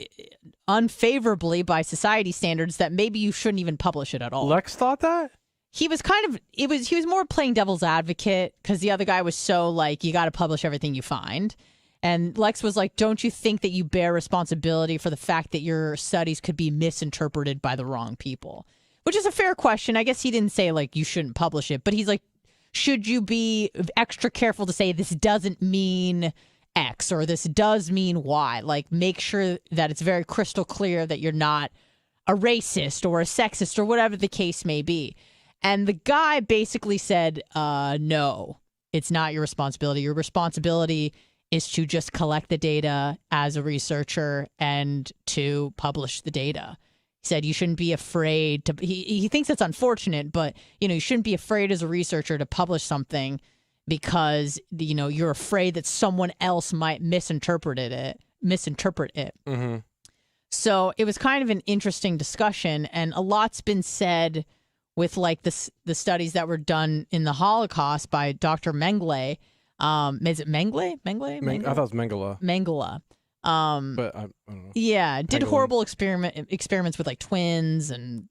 unfavorably by society standards, that maybe you shouldn't even publish it at all. Lex thought that? He was he was more playing devil's advocate because the other guy was so like, you got to publish everything you find. And Lex was like, don't you think that you bear responsibility for the fact that your studies could be misinterpreted by the wrong people? Which is a fair question. I guess he didn't say, like, you shouldn't publish it. But he's like, should you be extra careful to say this doesn't mean X or this does mean Y? Like, make sure that it's very crystal clear that you're not a racist or a sexist or whatever the case may be. And the guy basically said, no, it's not your responsibility. Your responsibility is to just collect the data as a researcher and to publish the data. He said you shouldn't be afraid to, he thinks it's unfortunate, but, you shouldn't be afraid as a researcher to publish something because, you're afraid that someone else might misinterpret it. Mm-hmm. So it was kind of an interesting discussion, and a lot's been said with like the studies that were done in the Holocaust by Dr. Mengele. Is it Mengele? I thought it was Mengele. Mengele. But I don't know. Yeah, did horrible experiments with like twins and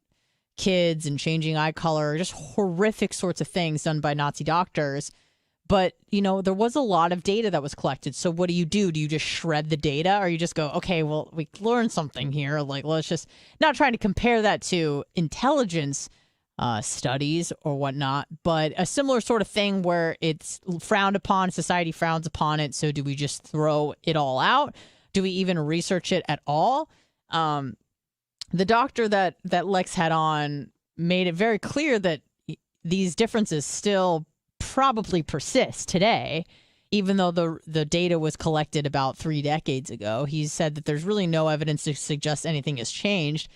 kids and changing eye color, just horrific sorts of things done by Nazi doctors. But, there was a lot of data that was collected. So what do? Do you just shred the data, or you just go, okay, well, we learned something here. Like, let's just not trying to compare that to intelligence studies or whatnot, but a similar sort of thing where it's frowned upon, society frowns upon it. So do we just throw it all out? Do we even research it at all? The doctor that Lex had on made it very clear that these differences still probably persist today, even though the data was collected about 3 decades ago. He said that there's really no evidence to suggest anything has changed,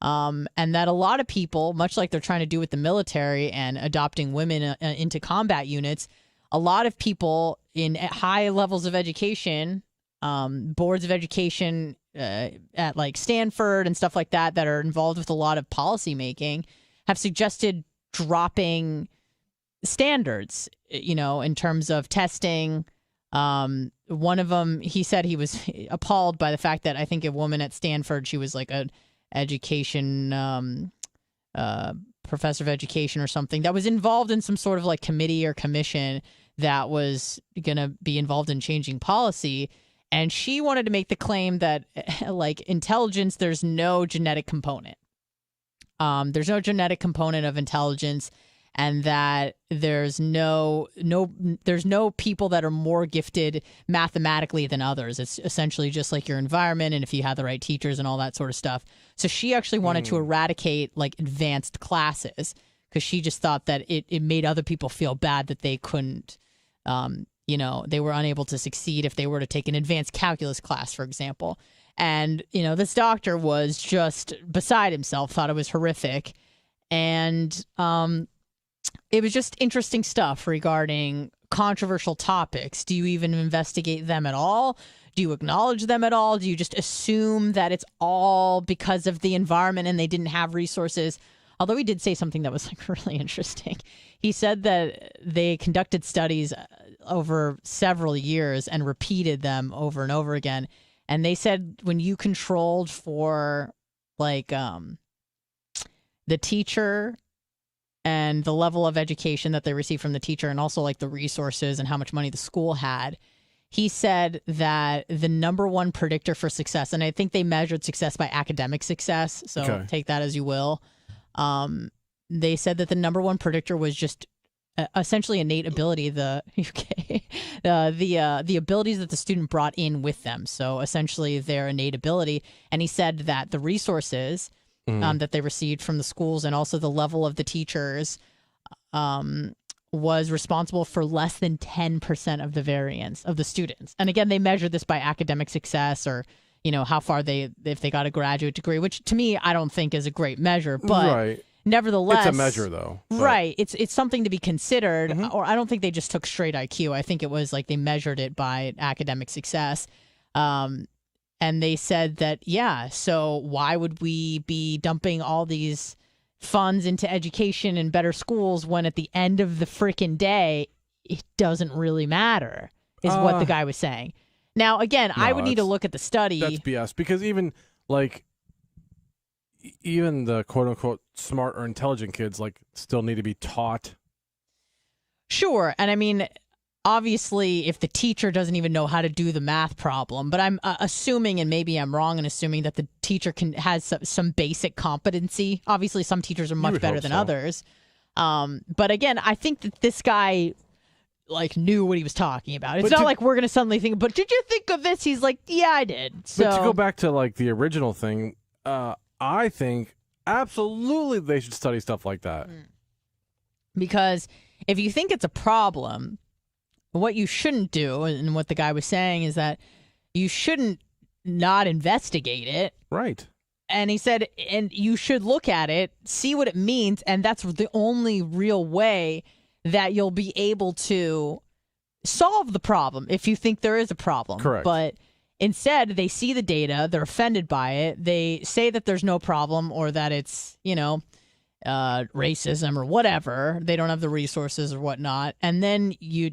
and that a lot of people, much like they're trying to do with the military and adopting women into combat units, a lot of people in high levels of education, boards of education at like Stanford and stuff like that are involved with a lot of policy making, have suggested dropping standards, in terms of testing. One of them, he said he was appalled by the fact that I think a woman at Stanford, she was like an education professor of education or something, that was involved in some sort of like committee or commission that was going to be involved in changing policy. And she wanted to make the claim that like intelligence, there's no genetic component. There's no genetic component of intelligence, and that there's no people that are more gifted mathematically than others. It's essentially just like your environment and if you have the right teachers and all that sort of stuff. So she actually wanted to eradicate like advanced classes because she just thought that it made other people feel bad that they couldn't, they were unable to succeed if they were to take an advanced calculus class, for example. And, this doctor was just beside himself, thought it was horrific. And, it was just interesting stuff regarding controversial topics. Do you even investigate them at all? Do you acknowledge them at all? Do you just assume that it's all because of the environment and they didn't have resources? Although he did say something that was like really interesting. He said that they conducted studies over several years and repeated them over and over again. And they said when you controlled for like the teacher and the level of education that they received from the teacher, and also like the resources and how much money the school had, he said that the number one predictor for success, and I think they measured success by academic success, so take that as you will. They said that the number one predictor was just essentially innate ability, the abilities that the student brought in with them. So essentially their innate ability. And he said that the resources that they received from the schools and also the level of the teachers was responsible for less than 10% of the variance of the students. And again, they measured this by academic success or, how far if they got a graduate degree, which to me, I don't think is a great measure, but nevertheless, it's a measure though. Right. It's something to be considered, or I don't think they just took straight IQ. I think it was like they measured it by academic success. And they said that, so why would we be dumping all these funds into education and better schools when at the end of the freaking day, it doesn't really matter, is what the guy was saying. Now, again, I would need to look at the study. That's BS, because even the quote unquote smart or intelligent kids still need to be taught. Sure. And I mean, obviously, if the teacher doesn't even know how to do the math problem, but I'm assuming, and maybe I'm wrong in assuming that the teacher has some basic competency. Obviously, some teachers are much better than others. But again, I think that this guy knew what he was talking about. It's not like we're going to suddenly think, but did you think of this? He's like, yeah, I did. So, but to go back to the original thing, I think absolutely they should study stuff like that. Because if you think it's a problem, what you shouldn't do, and what the guy was saying, is that you shouldn't not investigate it. Right. And he said, and you should look at it, see what it means, and that's the only real way that you'll be able to solve the problem if you think there is a problem. Correct. But instead, they see the data, they're offended by it, they say that there's no problem or that it's, racism or whatever. They don't have the resources or whatnot. And then you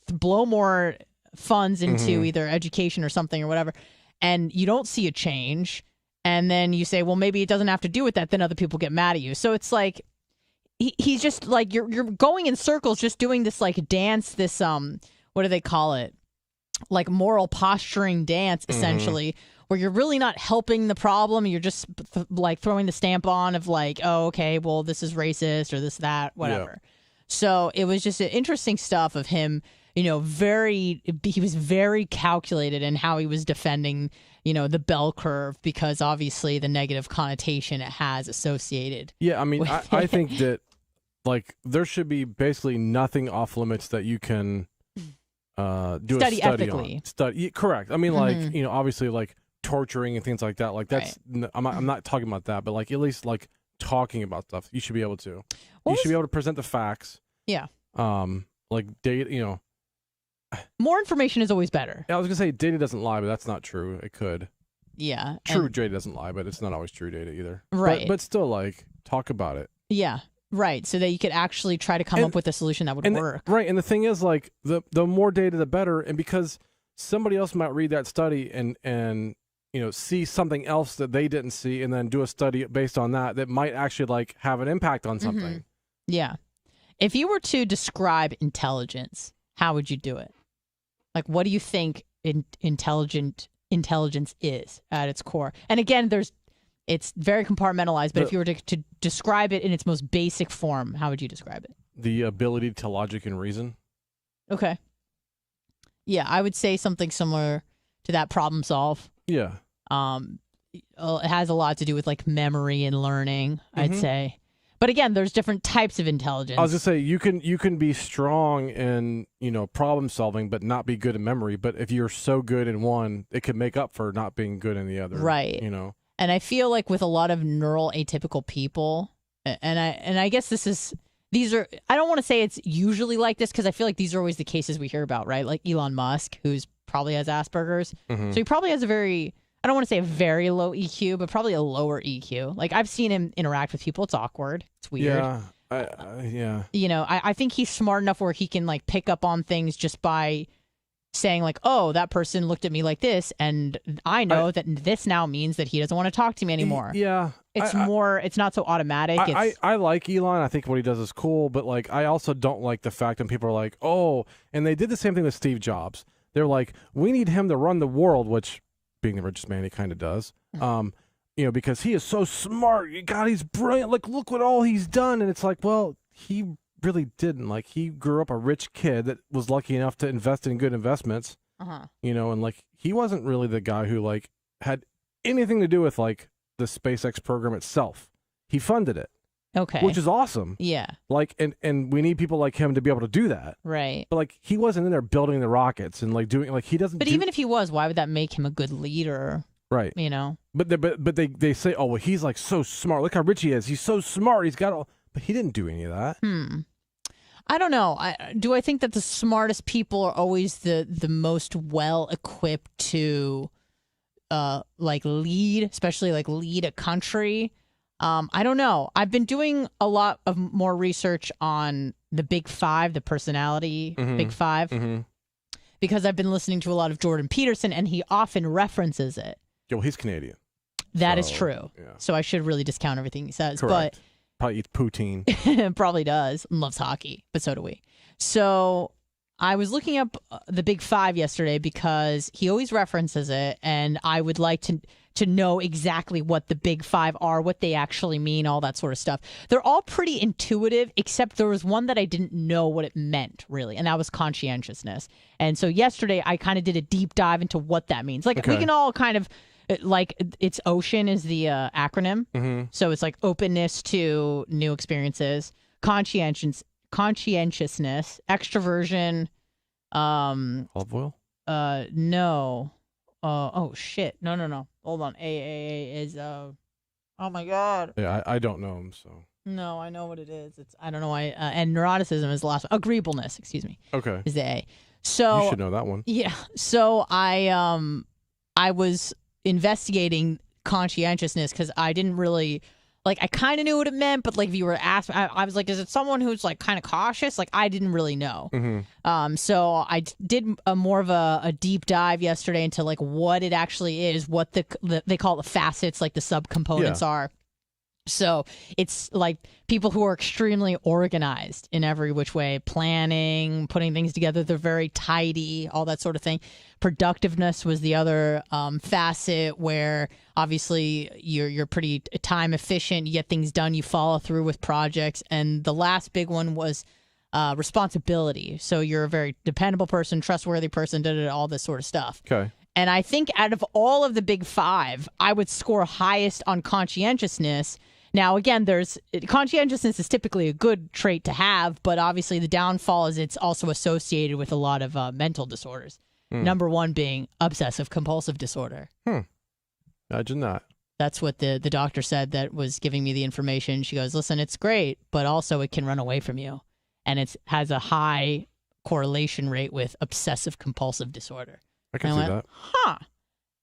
blow more funds into either education or something or whatever, and you don't see a change. And then you say, well, maybe it doesn't have to do with that. Then other people get mad at you. So it's like, he's just like, you're going in circles, just doing this dance, this, what do they call it? Like moral posturing dance, essentially, where you're really not helping the problem. You're just throwing the stamp on of oh, okay, well, this is racist or this, that, whatever. Yeah. So it was just interesting stuff of him, he was very calculated in how he was defending, the bell curve, because obviously the negative connotation it has associated. Yeah, I mean, I think that there should be basically nothing off limits that you can do study a study ethically. On. Study, correct. I mean, obviously, torturing and things like that. That's right. I'm not talking about that, but at least talking about stuff. You should be able to. You should be able to present the facts. Yeah. Data. More information is always better. I was gonna say data doesn't lie, but that's not true. It could. Yeah. True data doesn't lie, but it's not always true data either. Right. But still, talk about it. Yeah. Right, so that you could actually try to come up with a solution that would work. Right, and the thing is, the more data, the better. And because somebody else might read that study and see something else that they didn't see, and then do a study based on that might actually have an impact on something. Yeah. If you were to describe intelligence, how would you do it? What do you think intelligence is at its core? And again, it's very compartmentalized, but if you were to describe it in its most basic form, how would you describe it? The ability to logic and reason. Okay. Yeah, I would say something similar to that, problem solve. Yeah. It has a lot to do with memory and learning, I'd say. But again, there's different types of intelligence. I was gonna say you can be strong in problem solving, but not be good in memory. But if you're so good in one, it could make up for not being good in the other. Right. And I feel with a lot of neural atypical people, and I guess these are, I don't want to say it's usually like this, because I feel these are always the cases we hear about, right? Like Elon Musk, who's probably has Asperger's. So he probably has I don't want to say a very low EQ, but probably a lower EQ. I've seen him interact with people. It's awkward. It's weird. Yeah. Yeah. I think he's smart enough where he can pick up on things just by saying oh, that person looked at me like this, and I know that this now means that he doesn't want to talk to me anymore. Yeah. It's it's not so automatic. I like Elon. I think what he does is cool, but I also don't like the fact when people are oh, and they did the same thing with Steve Jobs. They're we need him to run the world, which being the richest man, he kind of does. Because he is so smart. God, he's brilliant. Look what all he's done. And it's well, he really didn't. He grew up a rich kid that was lucky enough to invest in good investments. And he wasn't really the guy who had anything to do with the SpaceX program itself. He funded it. Okay. Which is awesome. Yeah. And we need people like him to be able to do that. Right. But he wasn't in there building the rockets and doing he doesn't. But even if he was, why would that make him a good leader? Right. But they say, oh, well, he's so smart. Look how rich he is. He's so smart. He's got all. But he didn't do any of that. I don't know. Do I think that the smartest people are always the most well equipped to lead, especially lead a country? I don't know. I've been doing a lot of more research on the Big Five, the personality Big Five, because I've been listening to a lot of Jordan Peterson, and he often references it. Yeah, well, he's Canadian. That is true. Yeah. So I should really discount everything he says. Correct. But probably eats poutine. probably does, and loves hockey, but so do we. So I was looking up the Big Five yesterday because he always references it, and I would like to know exactly what the Big Five are, what they actually mean, all that sort of stuff. They're all pretty intuitive, except there was one that I didn't know what it meant, really, and that was conscientiousness. And so yesterday, I kind of did a deep dive into what that means. Like, we can all kind of, like, it's OCEAN is the acronym. Mm-hmm. So it's like openness to new experiences, conscientiousness, extroversion. Olive oil? No. Oh shit. No. Hold on. A is oh my god. Yeah, I don't know him, so. No, I know what it is. I don't know why. And neuroticism is the last one. Agreeableness, excuse me. Okay. Is the A. So you should know that one. Yeah. So I was investigating conscientiousness because I didn't really. Like, I kind of knew what it meant, but, like, if you were asked, I was like, is it someone who's, like, kind of cautious? Like, I didn't really know. Mm-hmm. So I did more of a deep dive yesterday into, like, what it actually is, what they call it the facets, like the subcomponents are. So it's, like, people who are extremely organized in every which way, planning, putting things together. They're very tidy, all that sort of thing. Productiveness was the other facet where obviously you're pretty time efficient, you get things done, you follow through with projects. And the last big one was responsibility. So you're a very dependable person, trustworthy person, all this sort of stuff. Okay. And I think out of all of the Big Five, I would score highest on conscientiousness. Now, again, conscientiousness is typically a good trait to have, but obviously the downfall is it's also associated with a lot of mental disorders. Number one being obsessive compulsive disorder. Imagine that. That's what the doctor said that was giving me the information. She goes, listen, it's great, but also it can run away from you. And it has a high correlation rate with obsessive compulsive disorder. I can see that.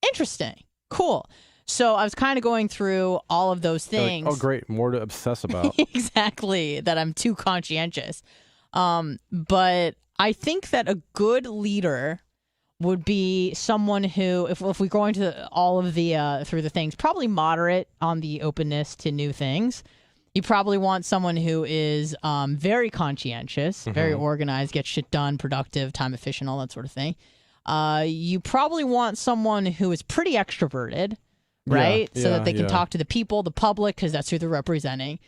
Interesting. Cool. So I was kind of going through all of those things. Like, oh, great. More to obsess about. Exactly. That I'm too conscientious. But I think that a good leader would be someone who, if we're going to all of the through the things, probably moderate on the openness to new things. You probably want someone who is very conscientious, very organized, gets shit done, productive, time efficient, all that sort of thing. You probably want someone who is pretty extroverted, right? So that they can talk to the people, the public, because that's who they're representing.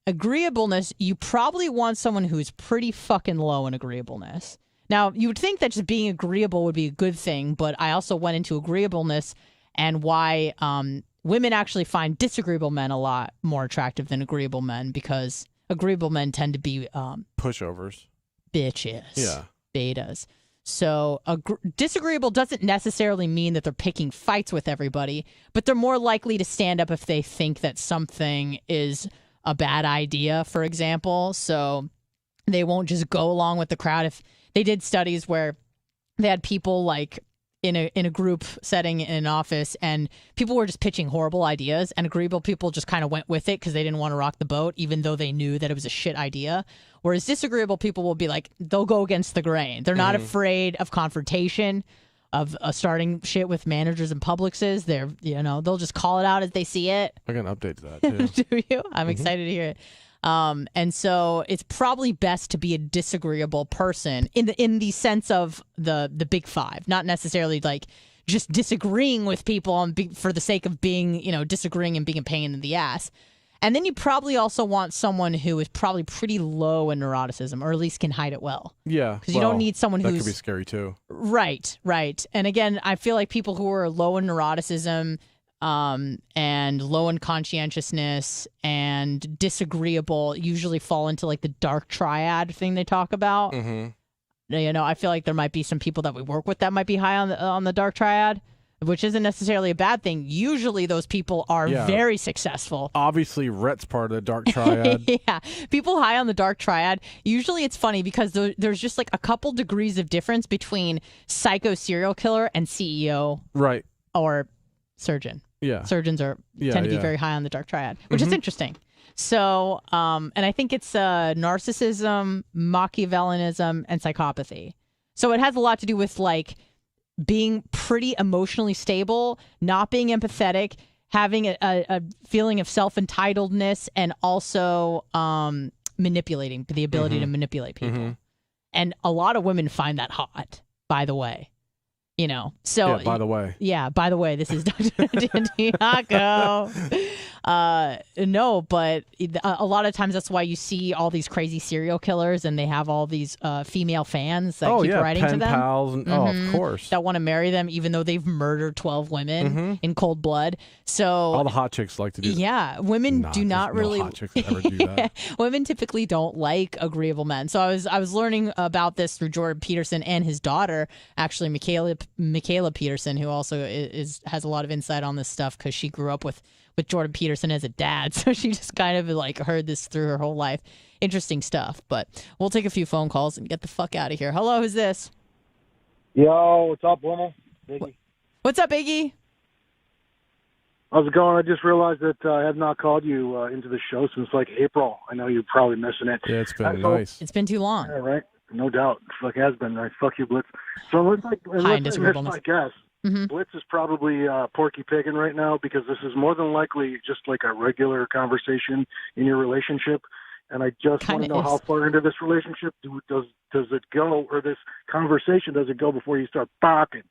Agreeableness, you probably want someone who's pretty fucking low in agreeableness. Now, you would think that just being agreeable would be a good thing, but I also went into agreeableness and why women actually find disagreeable men a lot more attractive than agreeable men, because agreeable men tend to be pushovers, bitches, betas. So disagreeable doesn't necessarily mean that they're picking fights with everybody, but they're more likely to stand up if they think that something is a bad idea, for example. So they won't just go along with the crowd. If they did studies where they had people like in a group setting in an office, and people were just pitching horrible ideas, and agreeable people just kind of went with it because they didn't want to rock the boat, even though they knew that it was a shit idea. Whereas disagreeable people will be like, they'll go against the grain. They're not afraid of confrontation, of starting shit with managers and publicists. They'll just call it out as they see it. I can update that too. Do you? I'm excited to hear it. And so it's probably best to be a disagreeable person in the sense of the Big Five, not necessarily like just disagreeing with people for the sake of being, disagreeing and being a pain in the ass. And then you probably also want someone who is probably pretty low in neuroticism, or at least can hide it well. Yeah. Because you don't need someone that who's... could be scary too. Right. And again, I feel like people who are low in neuroticism and low in conscientiousness and disagreeable usually fall into like the dark triad thing they talk about. I feel like there might be some people that we work with that might be high on the dark triad, which isn't necessarily a bad thing. Usually those people are very successful. Obviously, Rhett's part of the dark triad. Yeah. People high on the dark triad, usually it's funny because there's just like a couple degrees of difference between psycho serial killer and CEO. Right. Or surgeon. Yeah. Surgeons tend to be very high on the dark triad, which is interesting. So, and I think it's narcissism, Machiavellianism, and psychopathy. So it has a lot to do with like being pretty emotionally stable, not being empathetic, having a feeling of self-entitledness, and also manipulating, the ability to manipulate people. And a lot of women find that hot, by the way. So by the way, this is Dr. Diaco. No, but a lot of times that's why you see all these crazy serial killers, and they have all these female fans that keep writing pen to them. pals, and of course, that want to marry them, even though they've murdered 12 women in cold blood. So all the hot chicks like to do that. Yeah, women do not really. No hot chicks that ever do that. Women typically don't like agreeable men. So I was learning about this through Jordan Peterson and his daughter, actually Michaela Peterson, who also has a lot of insight on this stuff because she grew up with Jordan Peterson as a dad. So she just kind of like heard this through her whole life. Interesting stuff. But we'll take a few phone calls and get the fuck out of here. Hello, who's this? Yo, what's up, Blummel? Biggie. What's up, Iggy? How's it going? I just realized that I have not called you into the show since like April. I know you're probably missing it. Yeah, it's been nice. It's been too long. Yeah, right? No doubt. Fuck has been. Right? Fuck you, Blitz. So let's Hi, I guess. Blitz is probably porky pigging right now because this is more than likely just like a regular conversation in your relationship. And I just want to know how far into this relationship does it go, or this conversation does it go before you start barking?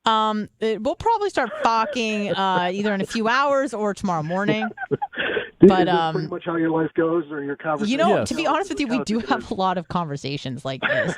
We'll probably start barking either in a few hours or tomorrow morning. But is this pretty much how your life goes, or your conversation? To be honest with you, we do have a lot of conversations like this.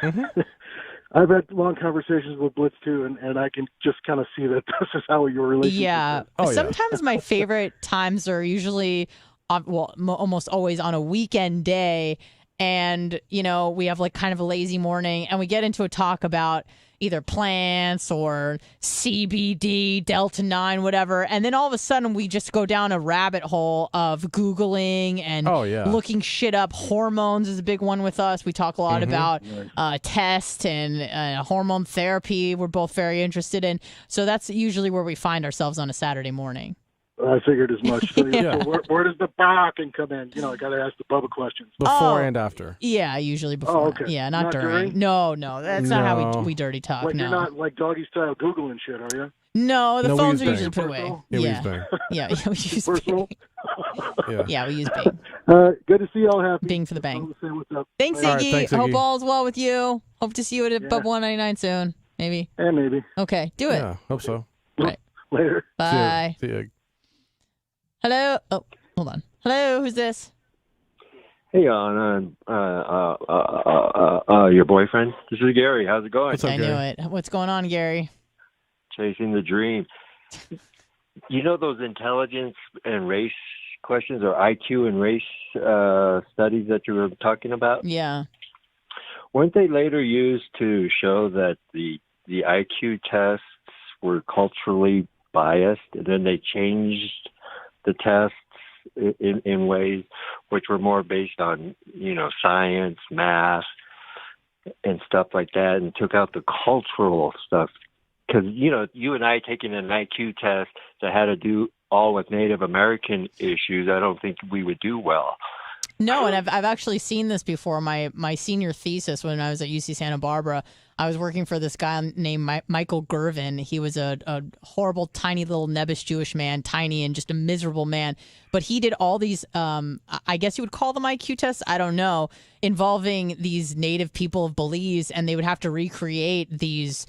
I've had long conversations with Blitz too, and I can just kind of see that this is how your relationship is. Sometimes my favorite times are usually, almost always on a weekend day, and we have like kind of a lazy morning, and we get into a talk about either plants or CBD, Delta 9, whatever. And then all of a sudden we just go down a rabbit hole of Googling and looking shit up. Hormones is a big one with us. We talk a lot about tests and hormone therapy. We're both very interested in. So that's usually where we find ourselves on a Saturday morning. I figured as much. So, so where does the barking come in? I got to ask the Bubba questions. Before and after. Yeah, usually before. Oh, okay. Yeah, not during. No, that's not how we dirty talk. Like you're not like doggy style Googling shit, are you? No, the phones are usually put away. Yeah, we use Bing. Yeah, we use Personal? Bing. Yeah, we use Bing. Good to see you all happy. Bing for the bang. Say what's up. Thanks, Iggy. Right, thanks, Iggy. Hope all's well with you. Hope to see you at Bubba 199 soon. Maybe. Yeah, maybe. Okay, do it. Yeah, hope so. All right. Later. Bye. See ya. Hello. Oh, hold on. Hello, who's this? Hey, your boyfriend. This is Gary. How's it going? What's up, I Gary? knew it. What's going on, Gary? Chasing the dream. You know those intelligence and race questions, or IQ and race studies that you were talking about? Yeah. Weren't they later used to show that the IQ tests were culturally biased, and then they changed the tests in ways which were more based on, science, math, and stuff like that, and took out the cultural stuff? Because, you and I taking an IQ test that had to do all with Native American issues, I don't think we would do well. No, and I've actually seen this before. My senior thesis when I was at UC Santa Barbara, I was working for this guy named Michael Gervin. He was a horrible, tiny little nebbish Jewish man, tiny and just a miserable man. But he did all these, I guess you would call them IQ tests, I don't know, involving these native people of Belize, and they would have to recreate these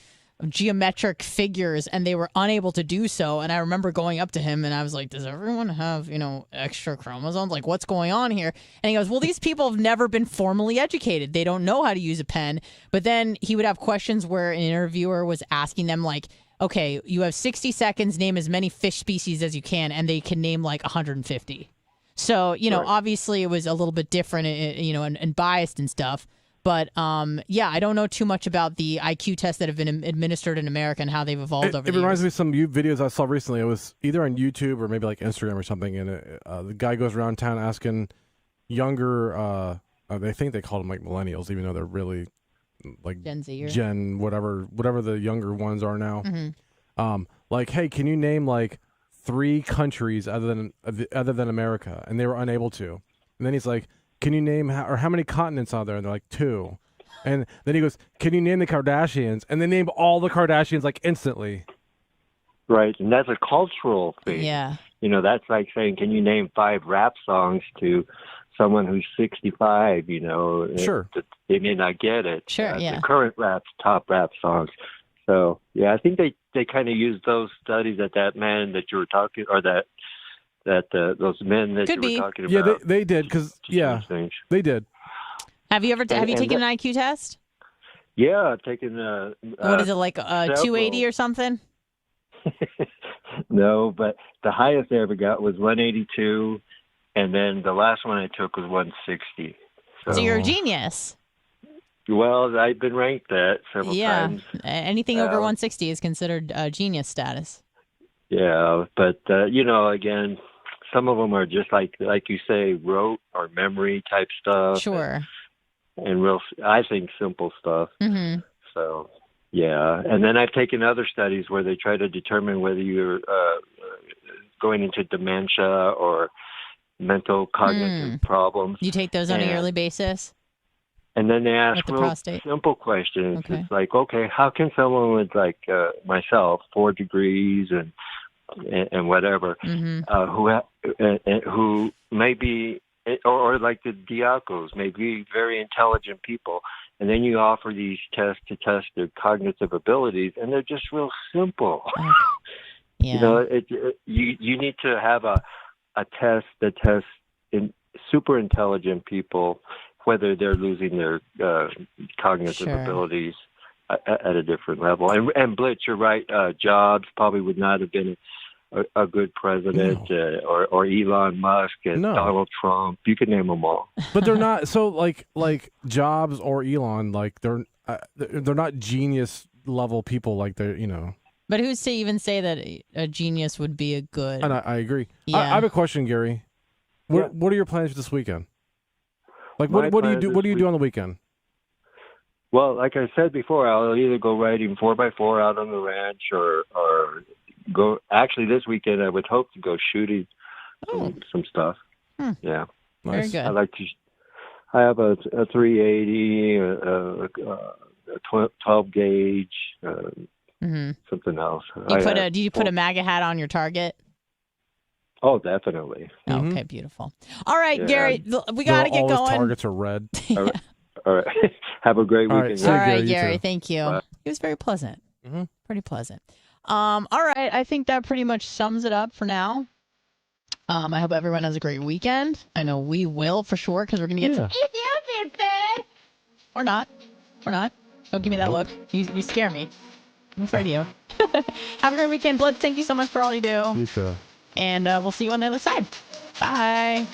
geometric figures, and they were unable to do so. And I remember going up to him and I was like, does everyone have extra chromosomes, like what's going on here? And he goes, well, these people have never been formally educated, they don't know how to use a pen. But then he would have questions where an interviewer was asking them like, okay, you have 60 seconds, name as many fish species as you can, and they can name like 150. So obviously it was a little bit different, and biased and stuff. But, I don't know too much about the IQ tests that have been administered in America and how they've evolved over the years. It reminds me of some videos I saw recently. It was either on YouTube or maybe like Instagram or something. And the guy goes around town asking younger, they think they call them like millennials, even though they're really like Gen Z or Gen whatever the younger ones are now. Mm-hmm. Like, hey, can you name like 3 countries other than America? And they were unable to. And then he's like, can you name how many continents are there? And they're like 2. And then he goes, can you name the Kardashians? And they name all the Kardashians like instantly. Right, and that's a cultural thing. Yeah. That's like saying, can you name 5 rap songs to someone who's 65, Sure. they may not get it. Sure, yeah. The current top rap songs. So, yeah, I think they kind of used those studies that man that you were talking, or those men that Could you be. were talking Yeah, about. they did, because, they did. Have you taken an IQ test? Yeah, I've taken what is it, like 280 or something? No, but the highest I ever got was 182, and then the last one I took was 160. So you're a genius. Well, I've been ranked that several times. Yeah, anything over 160 is considered genius status. Yeah, but again, some of them are just like you say, rote or memory type stuff. Sure. And I think simple stuff. Mm-hmm. So, yeah. And then I've taken other studies where they try to determine whether you're going into dementia or mental cognitive problems. You take those on a yearly basis? And then they ask real simple questions. Okay. It's like, okay, how can someone with like myself, 4 degrees and whatever, who may be, or like the Diacos, may be very intelligent people, and then you offer these tests to test their cognitive abilities, and they're just real simple. Okay. Yeah. You need to have a test that tests super intelligent people, whether they're losing their cognitive abilities at a different level. And Blitz, you're right. Jobs probably would not have been a good president, or Elon Musk and Donald Trump. You can name them all. But they're not. So like Jobs or Elon, like they're not genius level people. Like they're. But who's to even say that a genius would be a good? And I agree. Yeah. I have a question, Gary. What are your plans for this weekend? Like, what do you do? What do you do on the weekend? Well, like I said before, I'll either go riding 4x4 out on the ranch, or go. Actually, this weekend I would hope to go shooting some stuff. Yeah, nice. Very good. I like to. I have a 380, a 12 gauge, something else. Do you put a MAGA hat on your target? Oh, definitely. Okay, beautiful. All right, Gary, we got to get going. All his targets are red. All right. Have a great weekend. All right, Gary. Thank you. Bye. It was very pleasant. Pretty pleasant. All right. I think that pretty much sums it up for now. I hope everyone has a great weekend. I know we will for sure, because we're going to get some Ethiopian food. Or not. Don't give me that look. You scare me. I'm afraid of you. Have a great weekend, Blitz. Thank you so much for all you do. You too. And we'll see you on the other side. Bye.